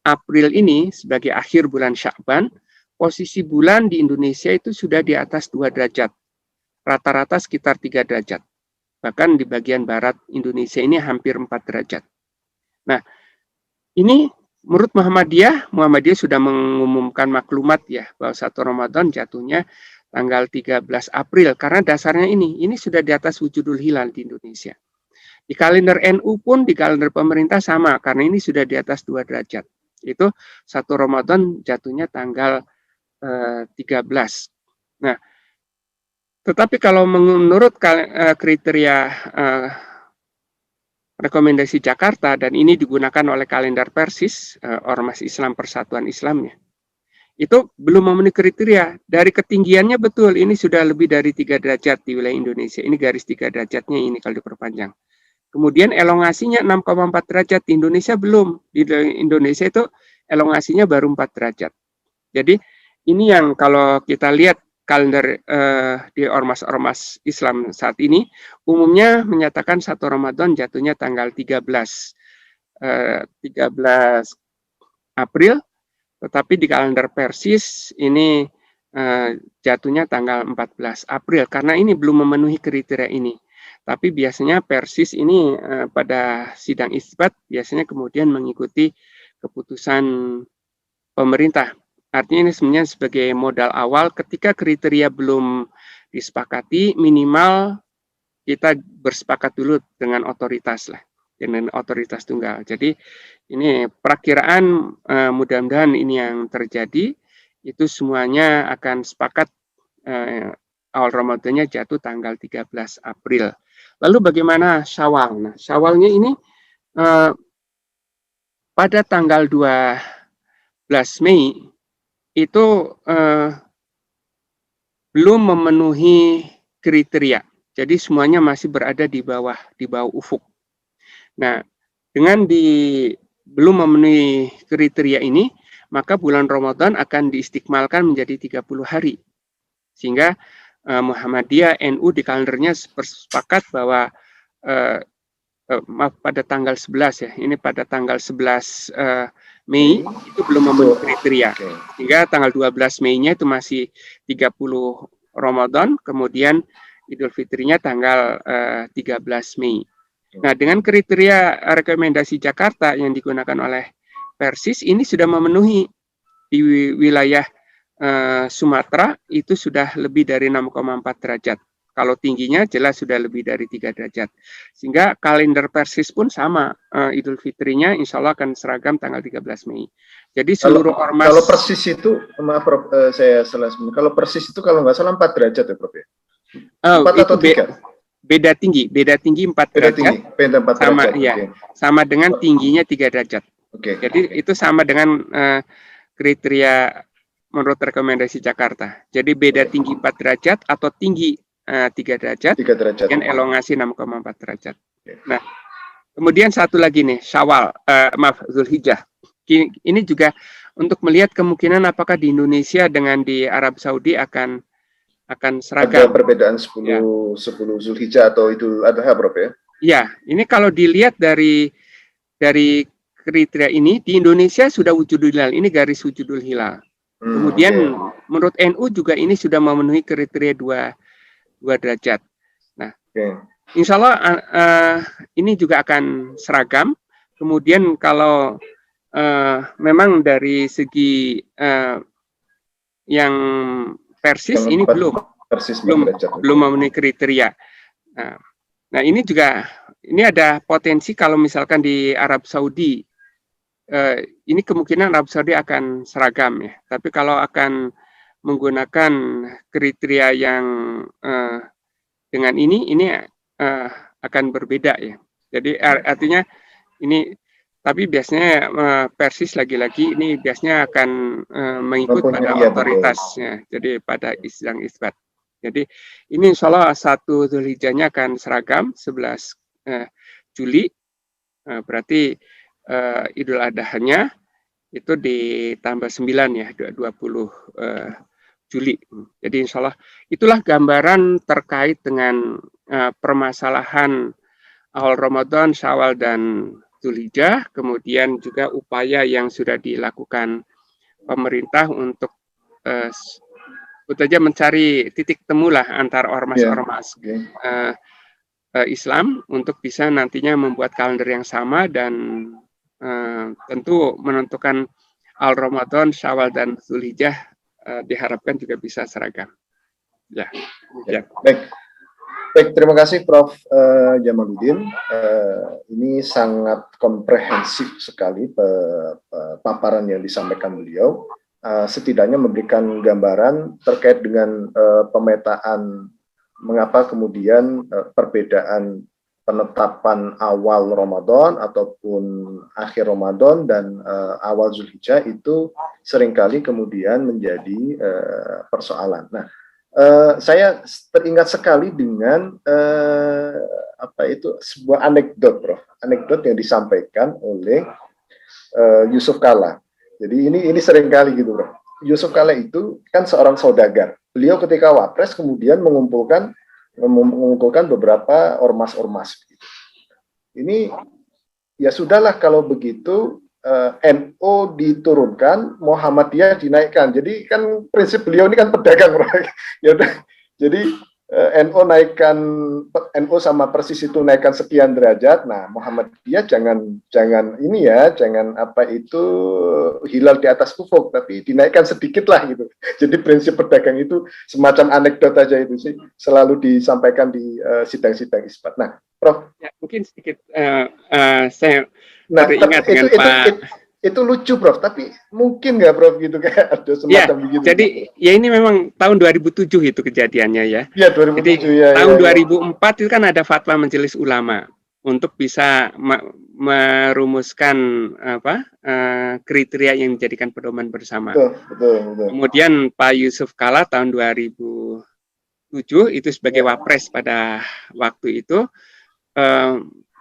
April ini sebagai akhir bulan Sya'ban, posisi bulan di Indonesia itu sudah di atas 2 derajat. Rata-rata sekitar 3 derajat. Bahkan di bagian barat Indonesia ini hampir 4 derajat. Nah, ini menurut Muhammadiyah sudah mengumumkan maklumat ya, bahwa 1 Ramadan jatuhnya tanggal 13 April, karena dasarnya ini sudah di atas wujudul hilal di Indonesia. Di kalender NU pun, di kalender pemerintah sama, karena ini sudah di atas 2 derajat. Itu 1 Ramadan jatuhnya tanggal 13. Nah, tetapi kalau menurut kriteria rekomendasi Jakarta, dan ini digunakan oleh kalender Persis, Ormas Islam Persatuan Islamnya, itu belum memenuhi kriteria. Dari ketinggiannya betul, ini sudah lebih dari 3 derajat di wilayah Indonesia. Ini garis 3 derajatnya ini kalau diperpanjang. Kemudian elongasinya 6,4 derajat, di Indonesia belum. Di Indonesia itu elongasinya baru 4 derajat. Jadi ini yang kalau kita lihat kalender di ormas-ormas Islam saat ini umumnya menyatakan 1 Ramadan jatuhnya tanggal 13 April, tetapi di kalender Persis ini jatuhnya tanggal 14 April karena ini belum memenuhi kriteria ini. Tapi biasanya Persis ini pada sidang isbat biasanya kemudian mengikuti keputusan pemerintah. Artinya ini sebenarnya sebagai modal awal ketika kriteria belum disepakati, minimal kita bersepakat dulu dengan otoritas lah, dengan otoritas tunggal. Jadi ini perakiraan mudah-mudahan ini yang terjadi, itu semuanya akan sepakat awal Ramadannya jatuh tanggal 13 April. Lalu bagaimana Syawal? Nah, Syawalnya ini pada tanggal 12 Mei itu belum memenuhi kriteria. Jadi semuanya masih berada di bawah ufuk. Nah, dengan belum memenuhi kriteria ini, maka bulan Ramadan akan diistikmalkan menjadi 30 hari. Sehingga Muhammadiyah NU di kalendernya sepakat bahwa pada tanggal 11 ya, ini pada tanggal 11 Mei itu belum memenuhi kriteria. Hingga tanggal 12 Mei-nya itu masih 30 Ramadan, kemudian Idul Fitrinya tanggal 13 Mei. Nah, dengan kriteria rekomendasi Jakarta yang digunakan oleh Persis, ini sudah memenuhi di wilayah Sumatera itu sudah lebih dari 6,4 derajat. Kalau tingginya jelas sudah lebih dari 3 derajat. Sehingga kalender Persis pun sama, Idul Fitrinya insya Allah akan seragam tanggal 13 Mei. Jadi seluruh ormas... Kalau Persis itu, maaf Prof, saya salah sebenarnya. Kalau Persis itu kalau nggak salah 4 derajat ya Prof ya? 4 atau 3? Beda tinggi 4 derajat. Beda 4 sama derajat, ya, sama dengan tingginya 3 derajat. Jadi itu sama dengan kriteria menurut rekomendasi Jakarta. Jadi beda tinggi 4 derajat atau tinggi 3 derajat dengan elongasi 6,4 derajat. Nah, kemudian satu lagi nih, Syawal, Zulhijjah. Ini juga untuk melihat kemungkinan apakah di Indonesia dengan di Arab Saudi akan seragam. Ada perbedaan 10 Zulhijjah atau Idul Adha, Prof ya? Ya, ini kalau dilihat dari kriteria ini di Indonesia sudah wujudul hilal. Ini garis wujudul hilal. Kemudian menurut NU juga ini sudah memenuhi kriteria 2 derajat. Nah, insya Allah ini juga akan seragam. Kemudian kalau memang dari segi yang Persis ini belum memenuhi kriteria. Nah, ini juga ada potensi kalau misalkan di Arab Saudi. Ini kemungkinan Arab Saudi akan seragam ya. Tapi kalau akan menggunakan kriteria yang dengan ini akan berbeda ya. Jadi artinya ini, tapi biasanya Persis lagi-lagi ini biasanya akan mengikut pada otoritasnya. Jadi pada sidang isbat. Jadi ini insya Allah 1 Zulhijjahnya akan seragam 11 Juli. Berarti Idul Adha-nya itu ditambah 9 ya, 20 Juli. Jadi insya Allah itulah gambaran terkait dengan permasalahan awal Ramadan, Syawal dan Zulhijjah, kemudian juga upaya yang sudah dilakukan pemerintah untuk mencari titik temulah antar ormas-ormas Islam untuk bisa nantinya membuat kalender yang sama dan tentu menentukan Al Ramadan, Syawal dan Zulhijjah diharapkan juga bisa seragam. Ya. Baik, terima kasih Prof. Jamaluddin. Ini sangat komprehensif sekali paparan yang disampaikan beliau. Setidaknya memberikan gambaran terkait dengan pemetaan mengapa kemudian perbedaan penetapan awal Ramadan ataupun akhir Ramadan dan awal Zulhijjah itu seringkali kemudian menjadi persoalan. Nah, saya teringat sekali dengan sebuah anekdot, Prof. Anekdot yang disampaikan oleh Yusuf Kalla. Jadi ini seringkali gitu, Prof. Yusuf Kalla itu kan seorang saudagar. Beliau ketika wapres kemudian mengumpulkan beberapa ormas-ormas. Ini ya sudahlah kalau begitu NU diturunkan, Muhammadiyah dinaikkan. Jadi kan prinsip beliau ini kan pedagang, ya udah. Jadi NU sama Persis itu naikkan sekian derajat. Nah, Muhammadiyah jangan hilal di atas ufuk, tapi dinaikkan sedikit lah gitu. Jadi prinsip pedagang itu semacam anekdot aja itu sih, selalu disampaikan di sidang-sidang isbat. Nah, Prof. Ya, mungkin sedikit saya teringat dengan Pak. Itu lucu, Prof. Tapi mungkin nggak, Prof, gitu kayak ada semacam begitu. Jadi ya ini memang tahun 2007 itu kejadiannya ya. Iya, 2007 jadi, ya. Tahun 2004 itu kan ada fatwa Majelis Ulama untuk bisa merumuskan kriteria yang dijadikan pedoman bersama. Betul. Kemudian Pak Yusuf Kalla tahun 2007 itu sebagai wapres pada waktu itu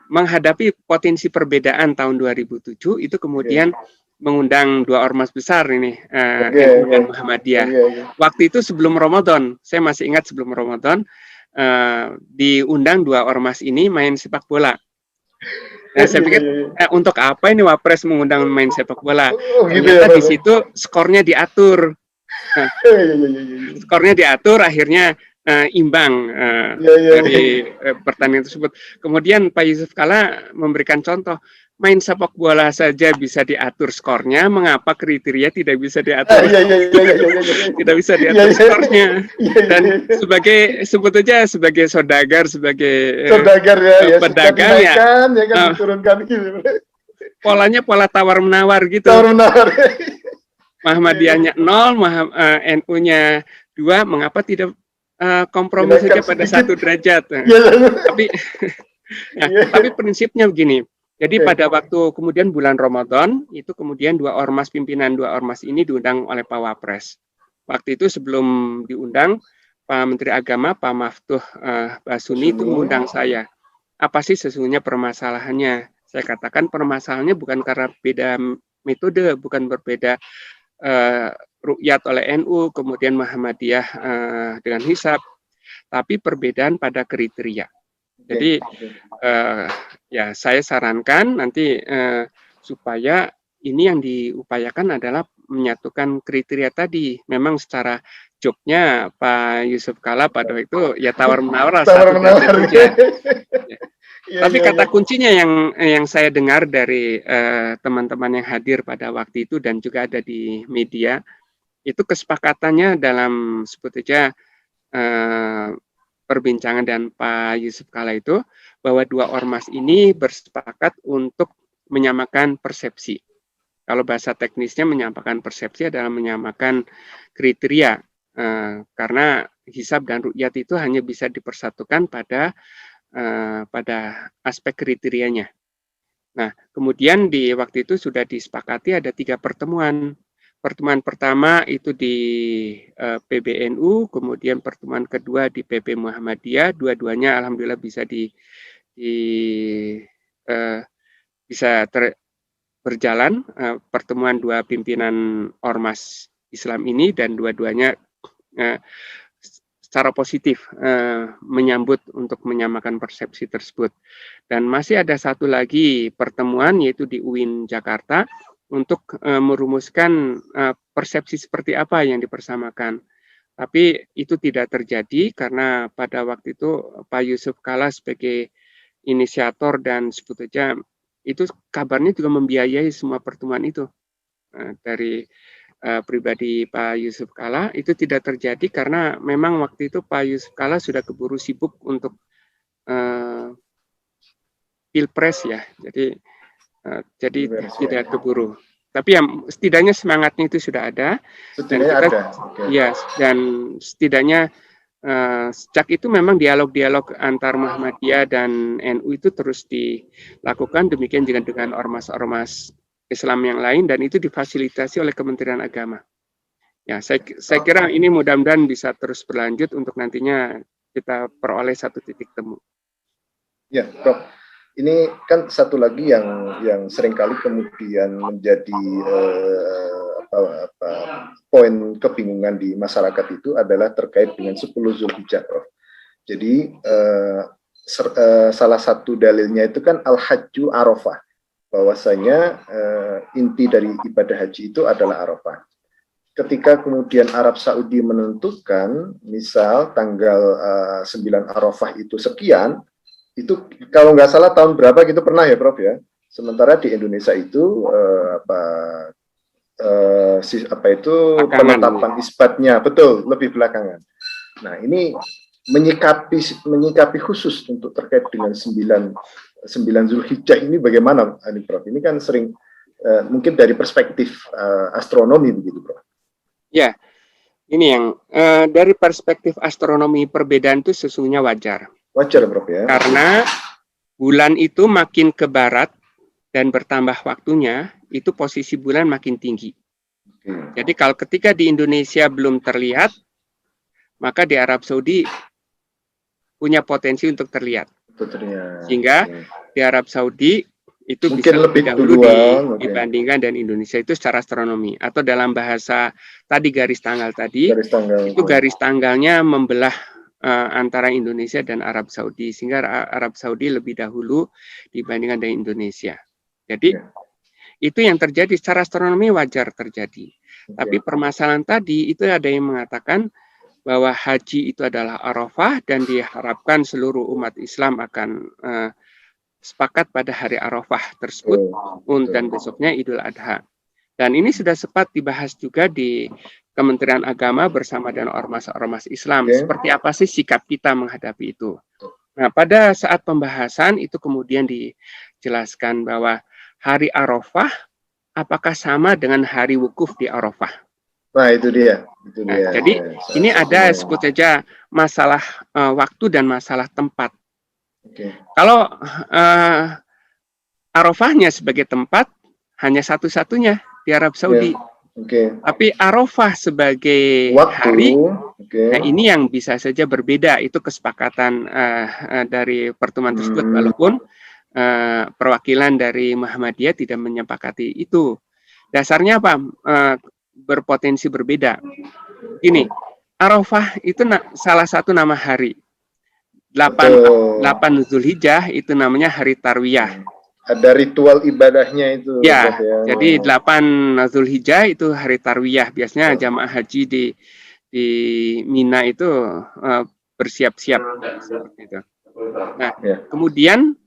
menghadapi potensi perbedaan tahun 2007 itu kemudian mengundang 2 ormas besar ini NU dan Muhammadiyah. Waktu itu sebelum Ramadan, saya masih ingat sebelum Ramadan diundang 2 ormas ini main sepak bola. Nah, saya pikir untuk apa ini wapres mengundang main sepak bola? Ternyata di situ skornya diatur. Skornya diatur, akhirnya imbang dari pertandingan tersebut. Kemudian Pak Yusuf Kalla memberikan contoh, main sepak bola saja bisa diatur skornya, mengapa kriteria tidak bisa diatur? Tidak bisa diatur skornya. Dan sebetulnya sebagai saudagar, sebagai pedagang ya kan diturunkan gitu. Polanya pola tawar-menawar gitu. Tawar-menawar. Muhammadiyahnya 0, NU-nya 2, mengapa tidak kompromi saja pada sedikit. 1 derajat. Tapi prinsipnya begini. Jadi pada waktu kemudian bulan Ramadan, itu kemudian pimpinan dua ormas ini diundang oleh Pak Wapres. Waktu itu sebelum diundang, Pak Menteri Agama, Pak Maftuh Basuni itu mengundang saya. Apa sih sesungguhnya permasalahannya? Saya katakan permasalahannya bukan karena beda metode, bukan berbeda rukyat oleh NU, kemudian Muhammadiyah dengan hisab, tapi perbedaan pada kriteria. Jadi ya saya sarankan nanti supaya ini yang diupayakan adalah menyatukan kriteria tadi. Memang secara joknya Pak Yusuf Kalla pada waktu itu ya tawar-menawar saja. Tapi kata kuncinya yang saya dengar dari teman-teman yang hadir pada waktu itu dan juga ada di media, itu kesepakatannya dalam sebut saja perbincangan dan Pak Yusuf Kalla itu bahwa dua ormas ini bersepakat untuk menyamakan persepsi. Kalau bahasa teknisnya menyamakan persepsi adalah menyamakan kriteria, karena hisab dan rukyat itu hanya bisa dipersatukan pada aspek kriterianya. Nah, kemudian di waktu itu sudah disepakati ada 3 pertemuan. Pertemuan pertama itu di PBNU, kemudian pertemuan kedua di PP Muhammadiyah. Dua-duanya alhamdulillah bisa berjalan pertemuan 2 pimpinan ormas Islam ini, dan dua-duanya secara positif menyambut untuk menyamakan persepsi tersebut. Dan masih ada satu lagi pertemuan yaitu di UIN Jakarta untuk merumuskan persepsi seperti apa yang dipersamakan. Tapi itu tidak terjadi karena pada waktu itu Pak Yusuf Kalla sebagai inisiator dan sebut saja itu kabarnya juga membiayai semua pertemuan itu. Dari pribadi Pak Yusuf Kalla itu tidak terjadi karena memang waktu itu Pak Yusuf Kalla sudah keburu sibuk untuk pilpres ya, jadi tidak keburu. Tapi ya setidaknya semangatnya itu sudah ada. Dan setidaknya sejak itu memang dialog-dialog antar Muhammadiyah dan NU itu terus dilakukan, demikian juga dengan ormas-ormas Islam yang lain, dan itu difasilitasi oleh Kementerian Agama. Ya, saya kira ini mudah-mudahan bisa terus berlanjut untuk nantinya kita peroleh satu titik temu. Ya, Prof. Ini kan satu lagi yang seringkali kemudian menjadi poin kebingungan di masyarakat itu adalah terkait dengan 10 Zulhijjah, Prof. Jadi salah satu dalilnya itu kan Al-Hajju Arafah, bahwasanya inti dari ibadah haji itu adalah Arafah. Ketika kemudian Arab Saudi menentukan, misal tanggal 9 Arafah itu sekian, itu kalau nggak salah tahun berapa gitu pernah ya Prof ya. Sementara di Indonesia itu penetapan isbatnya betul lebih belakangan. Nah ini menyikapi khusus untuk terkait dengan 9 Zulhijjah ini bagaimana ini Prof? Ini kan sering mungkin dari perspektif astronomi begitu Prof. Ya, ini yang dari perspektif astronomi perbedaan itu sesungguhnya wajar. Wajar, Prof ya. Karena bulan itu makin ke barat dan bertambah waktunya, itu posisi bulan makin tinggi. Jadi kalau ketika di Indonesia belum terlihat, maka di Arab Saudi punya potensi untuk terlihat. Sehingga di Arab Saudi itu mungkin bisa lebih dahulu dibandingkan dan Indonesia itu secara astronomi. Atau dalam bahasa tadi garis tanggal tadi, itu garis tanggalnya membelah antara Indonesia dan Arab Saudi, sehingga Arab Saudi lebih dahulu dibandingkan dengan Indonesia. Jadi itu yang terjadi secara astronomi wajar terjadi. Tapi permasalahan tadi itu ada yang mengatakan bahwa haji itu adalah Arafah dan diharapkan seluruh umat Islam akan sepakat pada hari Arafah tersebut dan besoknya Idul Adha. Dan ini sudah sempat dibahas juga di Kementerian Agama bersama dengan ormas-ormas Islam. Seperti apa sih sikap kita menghadapi itu? Nah, pada saat pembahasan itu kemudian dijelaskan bahwa hari Arafah apakah sama dengan hari wukuf di Arafah? Nah, itu dia. Nah, jadi ini ada sebut saja masalah waktu dan masalah tempat. Kalau Arafahnya sebagai tempat hanya satu-satunya di Arab Saudi. Tapi Arafah sebagai hari, nah ini yang bisa saja berbeda. Itu kesepakatan dari pertemuan tersebut, walaupun perwakilan dari Muhammadiyah tidak menyepakati itu. Dasarnya apa? Berpotensi berbeda. Ini Arafah itu salah satu nama hari. 8 Zulhijjah itu namanya hari Tarwiyah. Ada ritual ibadahnya itu. Ya, jadi 8 Zulhijjah itu hari Tarwiyah. Biasanya jamaah haji di Mina itu bersiap-siap seperti itu. Nah, kemudian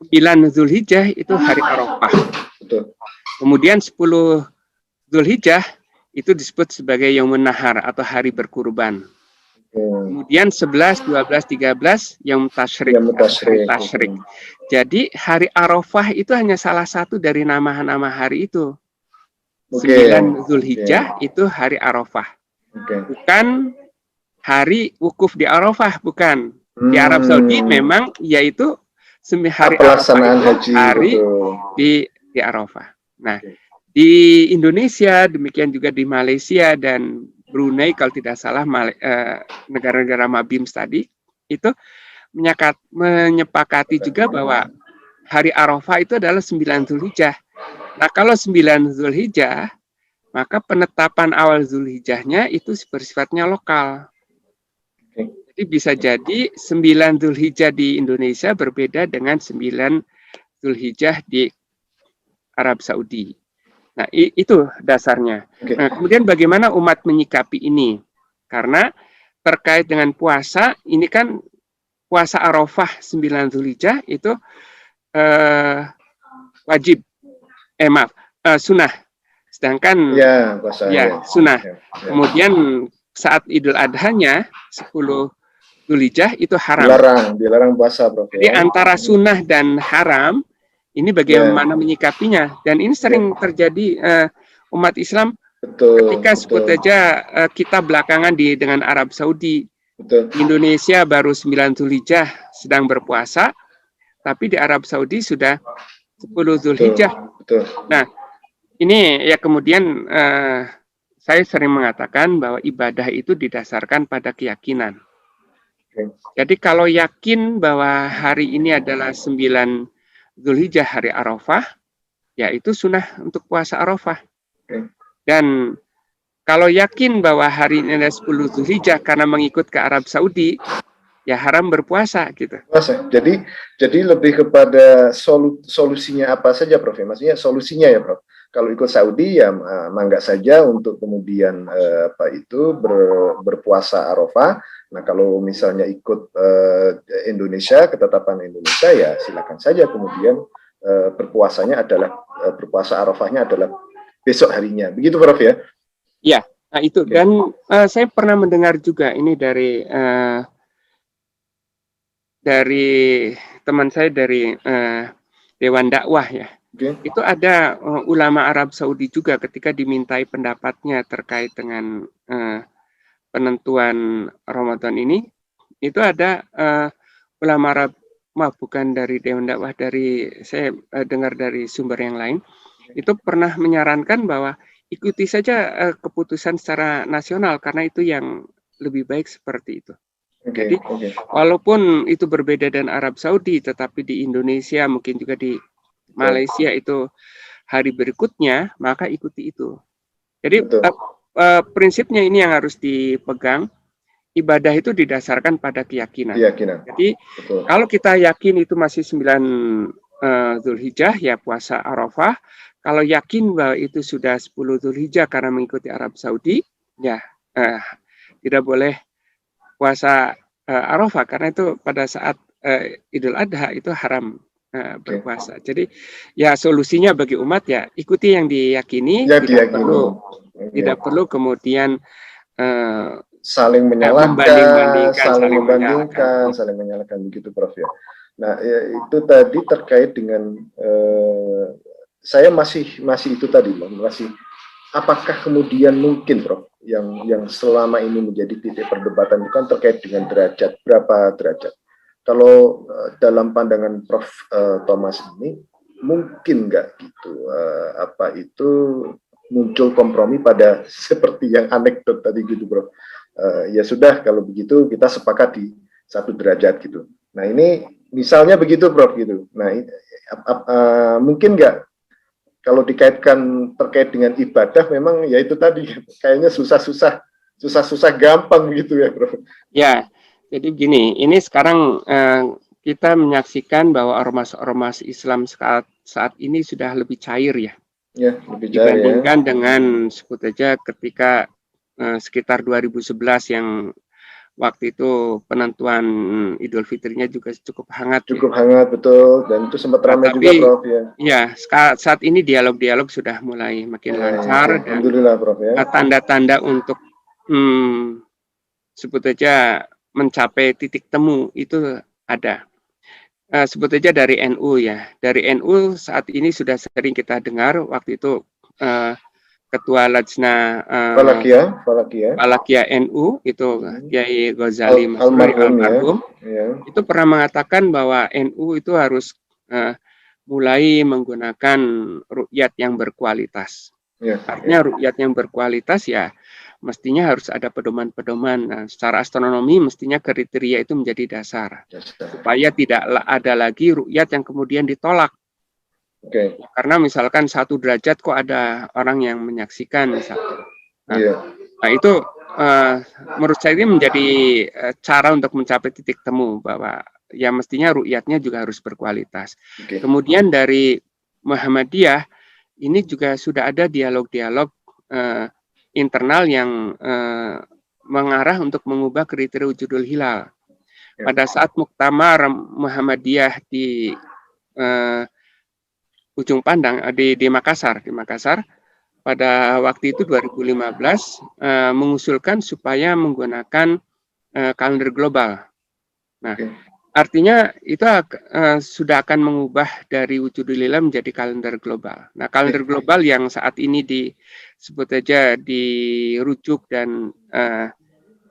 9 Zulhijjah itu hari Arafah. Kemudian 10 Zulhijjah itu disebut sebagai Yaumun Nahar atau hari berkurban. Kemudian 11, 12, 13 Yaum Tasyrik. Jadi hari Arafah itu hanya salah satu dari nama-nama hari itu. 9 Zulhijjah itu hari Arafah. Bukan hari wukuf di Arafah, bukan. Di Arab Saudi memang yaitu hari pelaksanaan haji hari di Arafah. Nah, di Indonesia, demikian juga di Malaysia dan Brunei, kalau tidak salah negara-negara Mabims tadi, itu menyepakati juga bahwa hari Arafah itu adalah 9 Zulhijjah. Nah, kalau 9 Zulhijjah, maka penetapan awal Zulhijjahnya itu bersifatnya lokal. Jadi bisa jadi 9 Zulhijjah di Indonesia berbeda dengan 9 Zulhijjah di Arab Saudi. Nah, itu dasarnya. Nah, kemudian bagaimana umat menyikapi ini? Karena terkait dengan puasa, ini kan puasa Arafah 9 Zulhijjah itu wajib. Sunnah. Sedangkan sunnah. Kemudian saat Idul Adhanya 10 Zulhijjah itu haram. Dilarang puasa, Prof. Jadi antara sunnah dan haram ini bagaimana menyikapinya, dan ini sering terjadi umat Islam ketika sebut saja kita belakangan dengan Arab Saudi. Indonesia baru 9 Zulhijjah sedang berpuasa, tapi di Arab Saudi sudah 10 Zulhijjah. Nah, ini ya kemudian saya sering mengatakan bahwa ibadah itu didasarkan pada keyakinan. Jadi kalau yakin bahwa hari ini adalah 9 Zulhijjah hari Arafah, ya itu sunnah untuk puasa Arafah. Dan kalau yakin bahwa hari ini adalah 10 Zulhijjah karena mengikut ke Arab Saudi, ya haram berpuasa gitu. Jadi lebih kepada solusinya apa saja, Prof. Maksudnya solusinya ya, Prof. Kalau ikut Saudi ya mangga saja untuk kemudian berpuasa Arafah. Nah, kalau misalnya ikut Indonesia, ketetapan Indonesia, ya silakan saja kemudian berpuasa Arafahnya adalah besok harinya. Begitu, Prof, ya? Iya, nah itu. Dan saya pernah mendengar juga ini dari teman saya dari Dewan Dakwah ya. Itu ada ulama Arab Saudi juga ketika dimintai pendapatnya terkait dengan penentuan Ramadan ini, itu ada ulama Arab, bukan dari Dewan Dakwah, saya dengar dari sumber yang lain, itu pernah menyarankan bahwa ikuti saja keputusan secara nasional karena itu yang lebih baik seperti itu. Jadi walaupun itu berbeda dengan Arab Saudi, tetapi di Indonesia mungkin juga di Malaysia itu hari berikutnya, maka ikuti itu. Jadi prinsipnya ini yang harus dipegang. Ibadah itu didasarkan pada keyakinan. Jadi kalau kita yakin itu masih 9 Zulhijjah, ya puasa Arafah. Kalau yakin bahwa itu sudah 10 Zulhijjah karena mengikuti Arab Saudi, ya tidak boleh puasa Arafah, karena itu pada saat Idul Adha itu haram berpuasa. Jadi ya solusinya bagi umat ya ikuti yang diyakini, Ya, tidak perlu kemudian saling menyalahkan, saling menyalahkan. saling menyalahkan begitu, Prof ya. Nah, ya, itu tadi terkait dengan saya masih itu tadi, masih apakah kemudian mungkin, Prof, yang selama ini menjadi titik perdebatan itu kan terkait dengan derajat, berapa derajat. Kalau dalam pandangan Prof Thomas ini mungkin nggak gitu apa itu muncul kompromi pada seperti yang anekdot tadi gitu, Prof. Ya sudah, kalau begitu kita sepakat di 1 derajat gitu. Nah, ini misalnya begitu, Prof gitu. Nah, mungkin nggak kalau dikaitkan terkait dengan ibadah, memang ya itu tadi kayaknya susah gampang gitu ya, Prof. Ya, jadi begini, ini sekarang kita menyaksikan bahwa ormas-ormas Islam saat ini sudah lebih cair ya. Ya, lebih cair dibandingkan ya. dengan sebut saja ketika sekitar 2011 yang waktu itu penentuan Idul Fitrinya juga cukup hangat. Cukup hangat, betul. Dan itu sempat ramai juga, Prof ya. Iya, saat ini dialog-dialog sudah mulai makin lancar dan alhamdulillah, Prof ya. Tanda-tanda untuk sebut saja mencapai titik temu itu ada. Sebut saja dari NU ya. Dari NU saat ini sudah sering kita dengar waktu itu Ketua Lajna Falakiyah NU itu Kiai Ghazali Masruri almarhum itu pernah mengatakan bahwa NU itu harus mulai menggunakan ruqyat yang berkualitas. Artinya ruqyat yang berkualitas ya mestinya harus ada pedoman-pedoman. Nah, secara astronomi mestinya kriteria itu menjadi dasar supaya tidak ada lagi ruqyat yang kemudian ditolak. Karena misalkan 1 derajat kok ada orang yang menyaksikan misalkan. Nah itu menurut saya ini menjadi cara untuk mencapai titik temu bahwa ya mestinya ruqyatnya juga harus berkualitas. Kemudian dari Muhammadiyah ini juga sudah ada dialog-dialog internal yang mengarah untuk mengubah kriteria wujudul hilal. Pada saat Muktamar Muhammadiyah di Ujung Pandang di Makassar, pada waktu itu 2015 mengusulkan supaya menggunakan kalender global. Nah, artinya itu sudah akan mengubah dari wujudul hilal menjadi kalender global. Nah, kalender global yang saat ini disebut saja dirujuk dan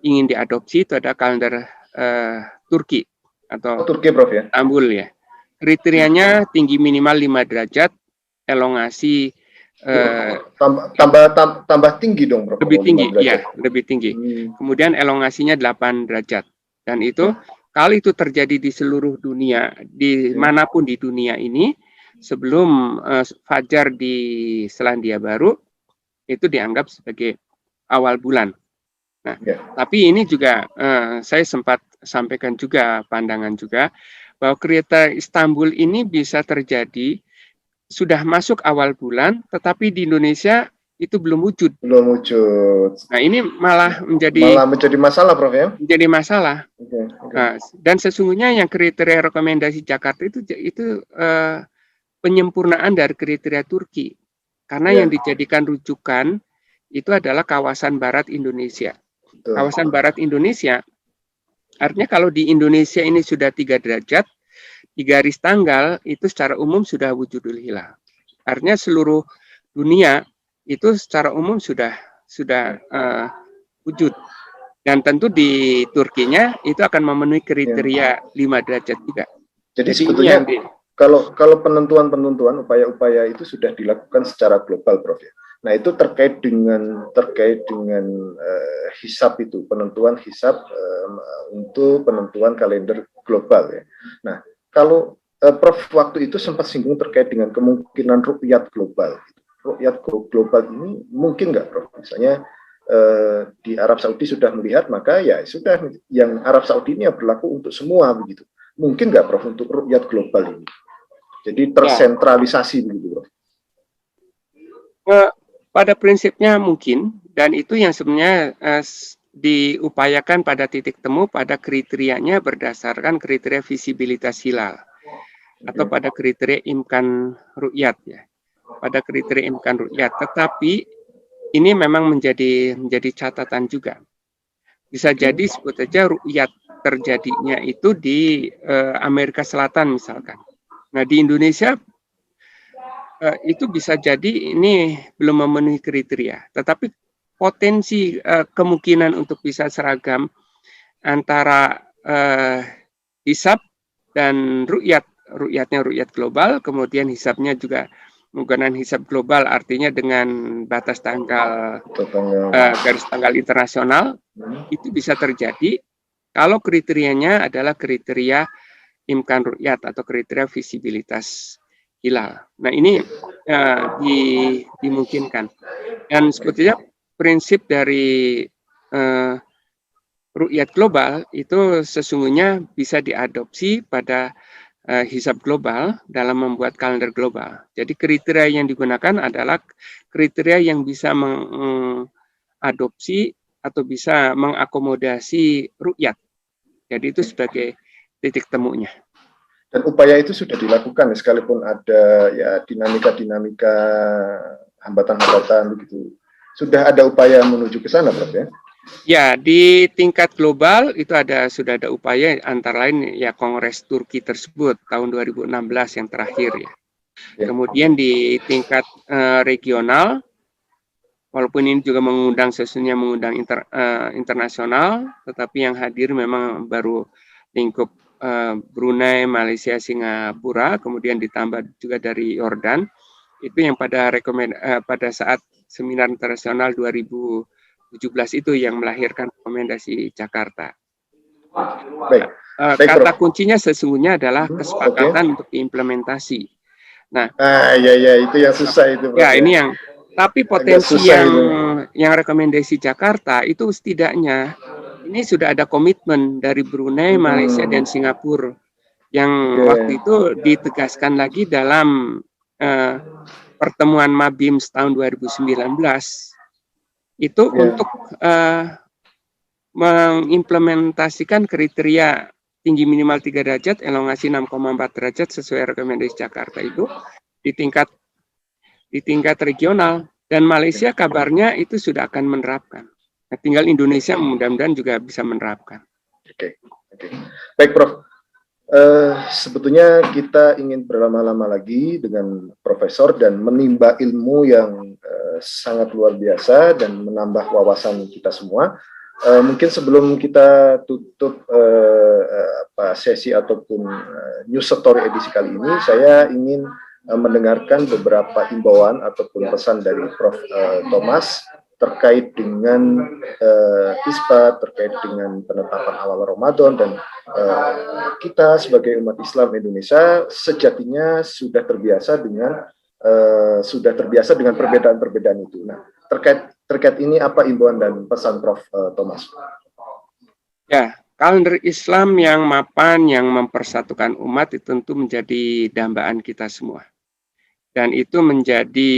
ingin diadopsi itu ada kalender Turki atau Turki, Prof ya. Istanbul ya. Kriterianya tinggi minimal 5 derajat, elongasi tambah tinggi dong, Prof. Lebih tinggi, ya, lebih tinggi. Kemudian elongasinya 8 derajat. Dan itu kalau itu terjadi di seluruh dunia, di manapun di dunia ini, sebelum fajar di Selandia Baru itu dianggap sebagai awal bulan. Nah, tapi ini juga saya sempat sampaikan juga pandangan juga bahwa kereta Istanbul ini bisa terjadi sudah masuk awal bulan, tetapi di Indonesia itu belum wujud. Nah, ini malah menjadi masalah, Prof ya. Menjadi masalah. Nah, dan sesungguhnya yang kriteria rekomendasi Jakarta itu penyempurnaan dari kriteria Turki. Karena yang dijadikan rujukan itu adalah kawasan barat Indonesia. Kawasan barat Indonesia artinya kalau di Indonesia ini sudah 3 derajat, di garis tanggal itu secara umum sudah wujudul hilal. Artinya seluruh dunia itu secara umum sudah wujud. Dan tentu di Turkinya itu akan memenuhi kriteria 5 derajat juga. Jadi sebetulnya kalau penentuan upaya-upaya itu sudah dilakukan secara global, Prof ya. Nah, itu terkait dengan hisab itu, penentuan hisab untuk penentuan kalender global ya. Nah, kalau Prof waktu itu sempat singgung terkait dengan kemungkinan ruqyat global. Ruqyat global ini mungkin nggak, Prof? Misalnya di Arab Saudi sudah melihat, maka ya sudah yang Arab Saudi ini berlaku untuk semua begitu. Mungkin nggak, Prof, untuk ruqyat global ini? Jadi tersentralisasi begitu, Prof. Pada prinsipnya mungkin, dan itu yang sebenarnya diupayakan pada titik temu pada kriterianya berdasarkan kriteria visibilitas hilal atau pada kriteria imkan ru'yat ya. Pada kriteria imkan ru'yat, tetapi ini memang menjadi catatan juga. Bisa jadi sebut saja ru'yat terjadinya itu di Amerika Selatan misalkan. Nah, di Indonesia itu bisa jadi ini belum memenuhi kriteria, tetapi potensi kemungkinan untuk bisa seragam antara hisab dan ru'yatnya ru'yat global, kemudian hisabnya juga menggunakan hisab global, artinya dengan batas tanggal garis tanggal internasional, itu bisa terjadi kalau kriterianya adalah kriteria imkan ru'yat atau kriteria visibilitas hilal. Nah, ini dimungkinkan. Dan sebetulnya prinsip dari ru'yat global itu sesungguhnya bisa diadopsi pada hisab global dalam membuat kalender global. Jadi kriteria yang digunakan adalah kriteria yang bisa mengadopsi atau bisa mengakomodasi ru'yat. Jadi itu sebagai titik temunya. Dan upaya itu sudah dilakukan sekalipun ada ya dinamika-dinamika hambatan-hambatan begitu. Sudah ada upaya menuju ke sana, Prof ya? Ya, di tingkat global itu sudah ada upaya, antara lain ya Kongres Turki tersebut tahun 2016 yang terakhir ya. Kemudian di tingkat regional, walaupun ini juga sesungguhnya mengundang internasional, tetapi yang hadir memang baru lingkup Brunei, Malaysia, Singapura, kemudian ditambah juga dari Yordan. Itu yang pada saat seminar internasional 2017 itu yang melahirkan rekomendasi Jakarta. Baik. Kata kuncinya sesungguhnya adalah kesepakatan untuk implementasi. Nah, ya itu yang susah itu. Ya, ini yang tapi potensi yang rekomendasi Jakarta itu setidaknya ini sudah ada komitmen dari Brunei, Malaysia dan Singapura yang waktu itu ditegaskan lagi dalam pertemuan Mabims tahun 2019 itu untuk mengimplementasikan kriteria tinggi minimal 3 derajat, elongasi 6,4 derajat sesuai rekomendasi Jakarta itu di tingkat regional, dan Malaysia kabarnya itu sudah akan menerapkan. Nah, tinggal Indonesia mudah-mudahan juga bisa menerapkan. Oke. Baik, Prof. Sebetulnya kita ingin berlama-lama lagi dengan Profesor dan menimba ilmu yang sangat luar biasa dan menambah wawasan kita semua. Mungkin sebelum kita tutup sesi ataupun news story edisi kali ini, saya ingin mendengarkan beberapa himbauan ataupun pesan dari Prof. Thomas terkait dengan ISPA, terkait dengan penetapan awal Ramadan, dan kita sebagai umat Islam Indonesia sejatinya sudah terbiasa dengan perbedaan-perbedaan itu. Nah, terkait ini apa himbauan dan pesan Prof. Thomas? Ya, kalender Islam yang mapan, yang mempersatukan umat itu tentu menjadi dambaan kita semua. Dan itu menjadi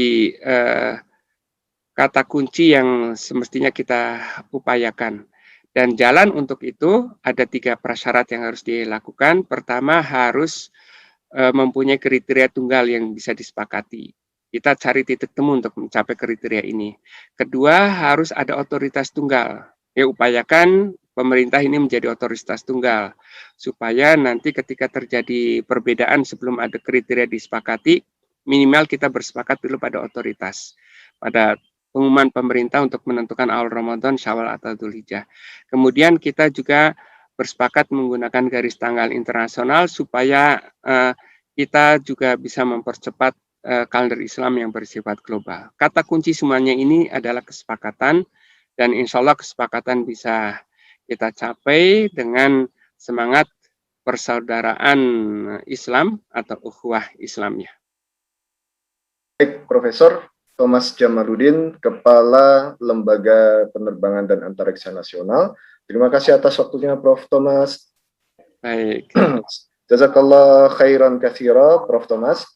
kata kunci yang semestinya kita upayakan. Dan jalan untuk itu ada 3 prasyarat yang harus dilakukan. Pertama, harus mempunyai kriteria tunggal yang bisa disepakati. Kita cari titik temu untuk mencapai kriteria ini. Kedua, harus ada otoritas tunggal. Ya, upayakan pemerintah ini menjadi otoritas tunggal. Supaya nanti ketika terjadi perbedaan sebelum ada kriteria disepakati, minimal kita bersepakat dulu pada otoritas. Pada pengumuman pemerintah untuk menentukan awal Ramadan, Syawal atau Dzulhijjah. Kemudian kita juga bersepakat menggunakan garis tanggal internasional supaya kita juga bisa mempercepat kalender Islam yang bersifat global. Kata kunci semuanya ini adalah kesepakatan, dan insya Allah kesepakatan bisa kita capai dengan semangat persaudaraan Islam atau ukhuwah Islamiyah. Baik, Profesor Thomas Jamaluddin, Kepala Lembaga Penerbangan dan Antariksa Nasional. Terima kasih atas waktunya, Prof. Thomas. Baik. Jazakallah khairan katsira, Prof. Thomas.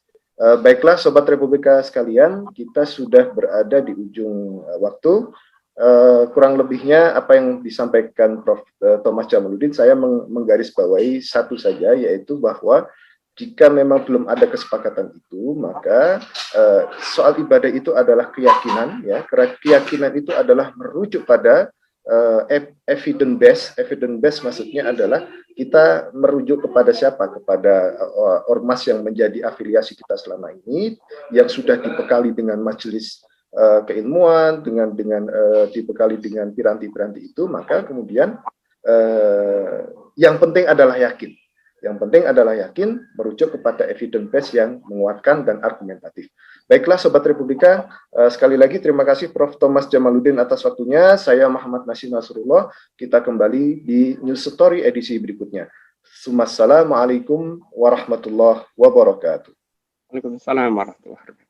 Baiklah, Sobat Republika sekalian, kita sudah berada di ujung waktu. kurang lebihnya apa yang disampaikan Prof. Thomas Jamaluddin, saya menggarisbawahi satu saja, yaitu bahwa jika memang belum ada kesepakatan itu, maka soal ibadah itu adalah keyakinan, ya. Keyakinan itu adalah merujuk pada evidence based maksudnya adalah kita merujuk kepada siapa? Kepada ormas yang menjadi afiliasi kita selama ini, yang sudah dibekali dengan majelis keilmuan, dengan dibekali dengan piranti-piranti itu, maka kemudian yang penting adalah yakin. Yang penting adalah yakin, merujuk kepada evidence base yang menguatkan dan argumentatif. Baiklah Sobat Republika, sekali lagi terima kasih Prof. Thomas Jamaluddin atas waktunya. Saya Muhammad Nasim Nasrullah. Kita kembali di News Story edisi berikutnya. Assalamualaikum warahmatullahi wabarakatuh. Waalaikumsalam warahmatullahi wabarakatuh.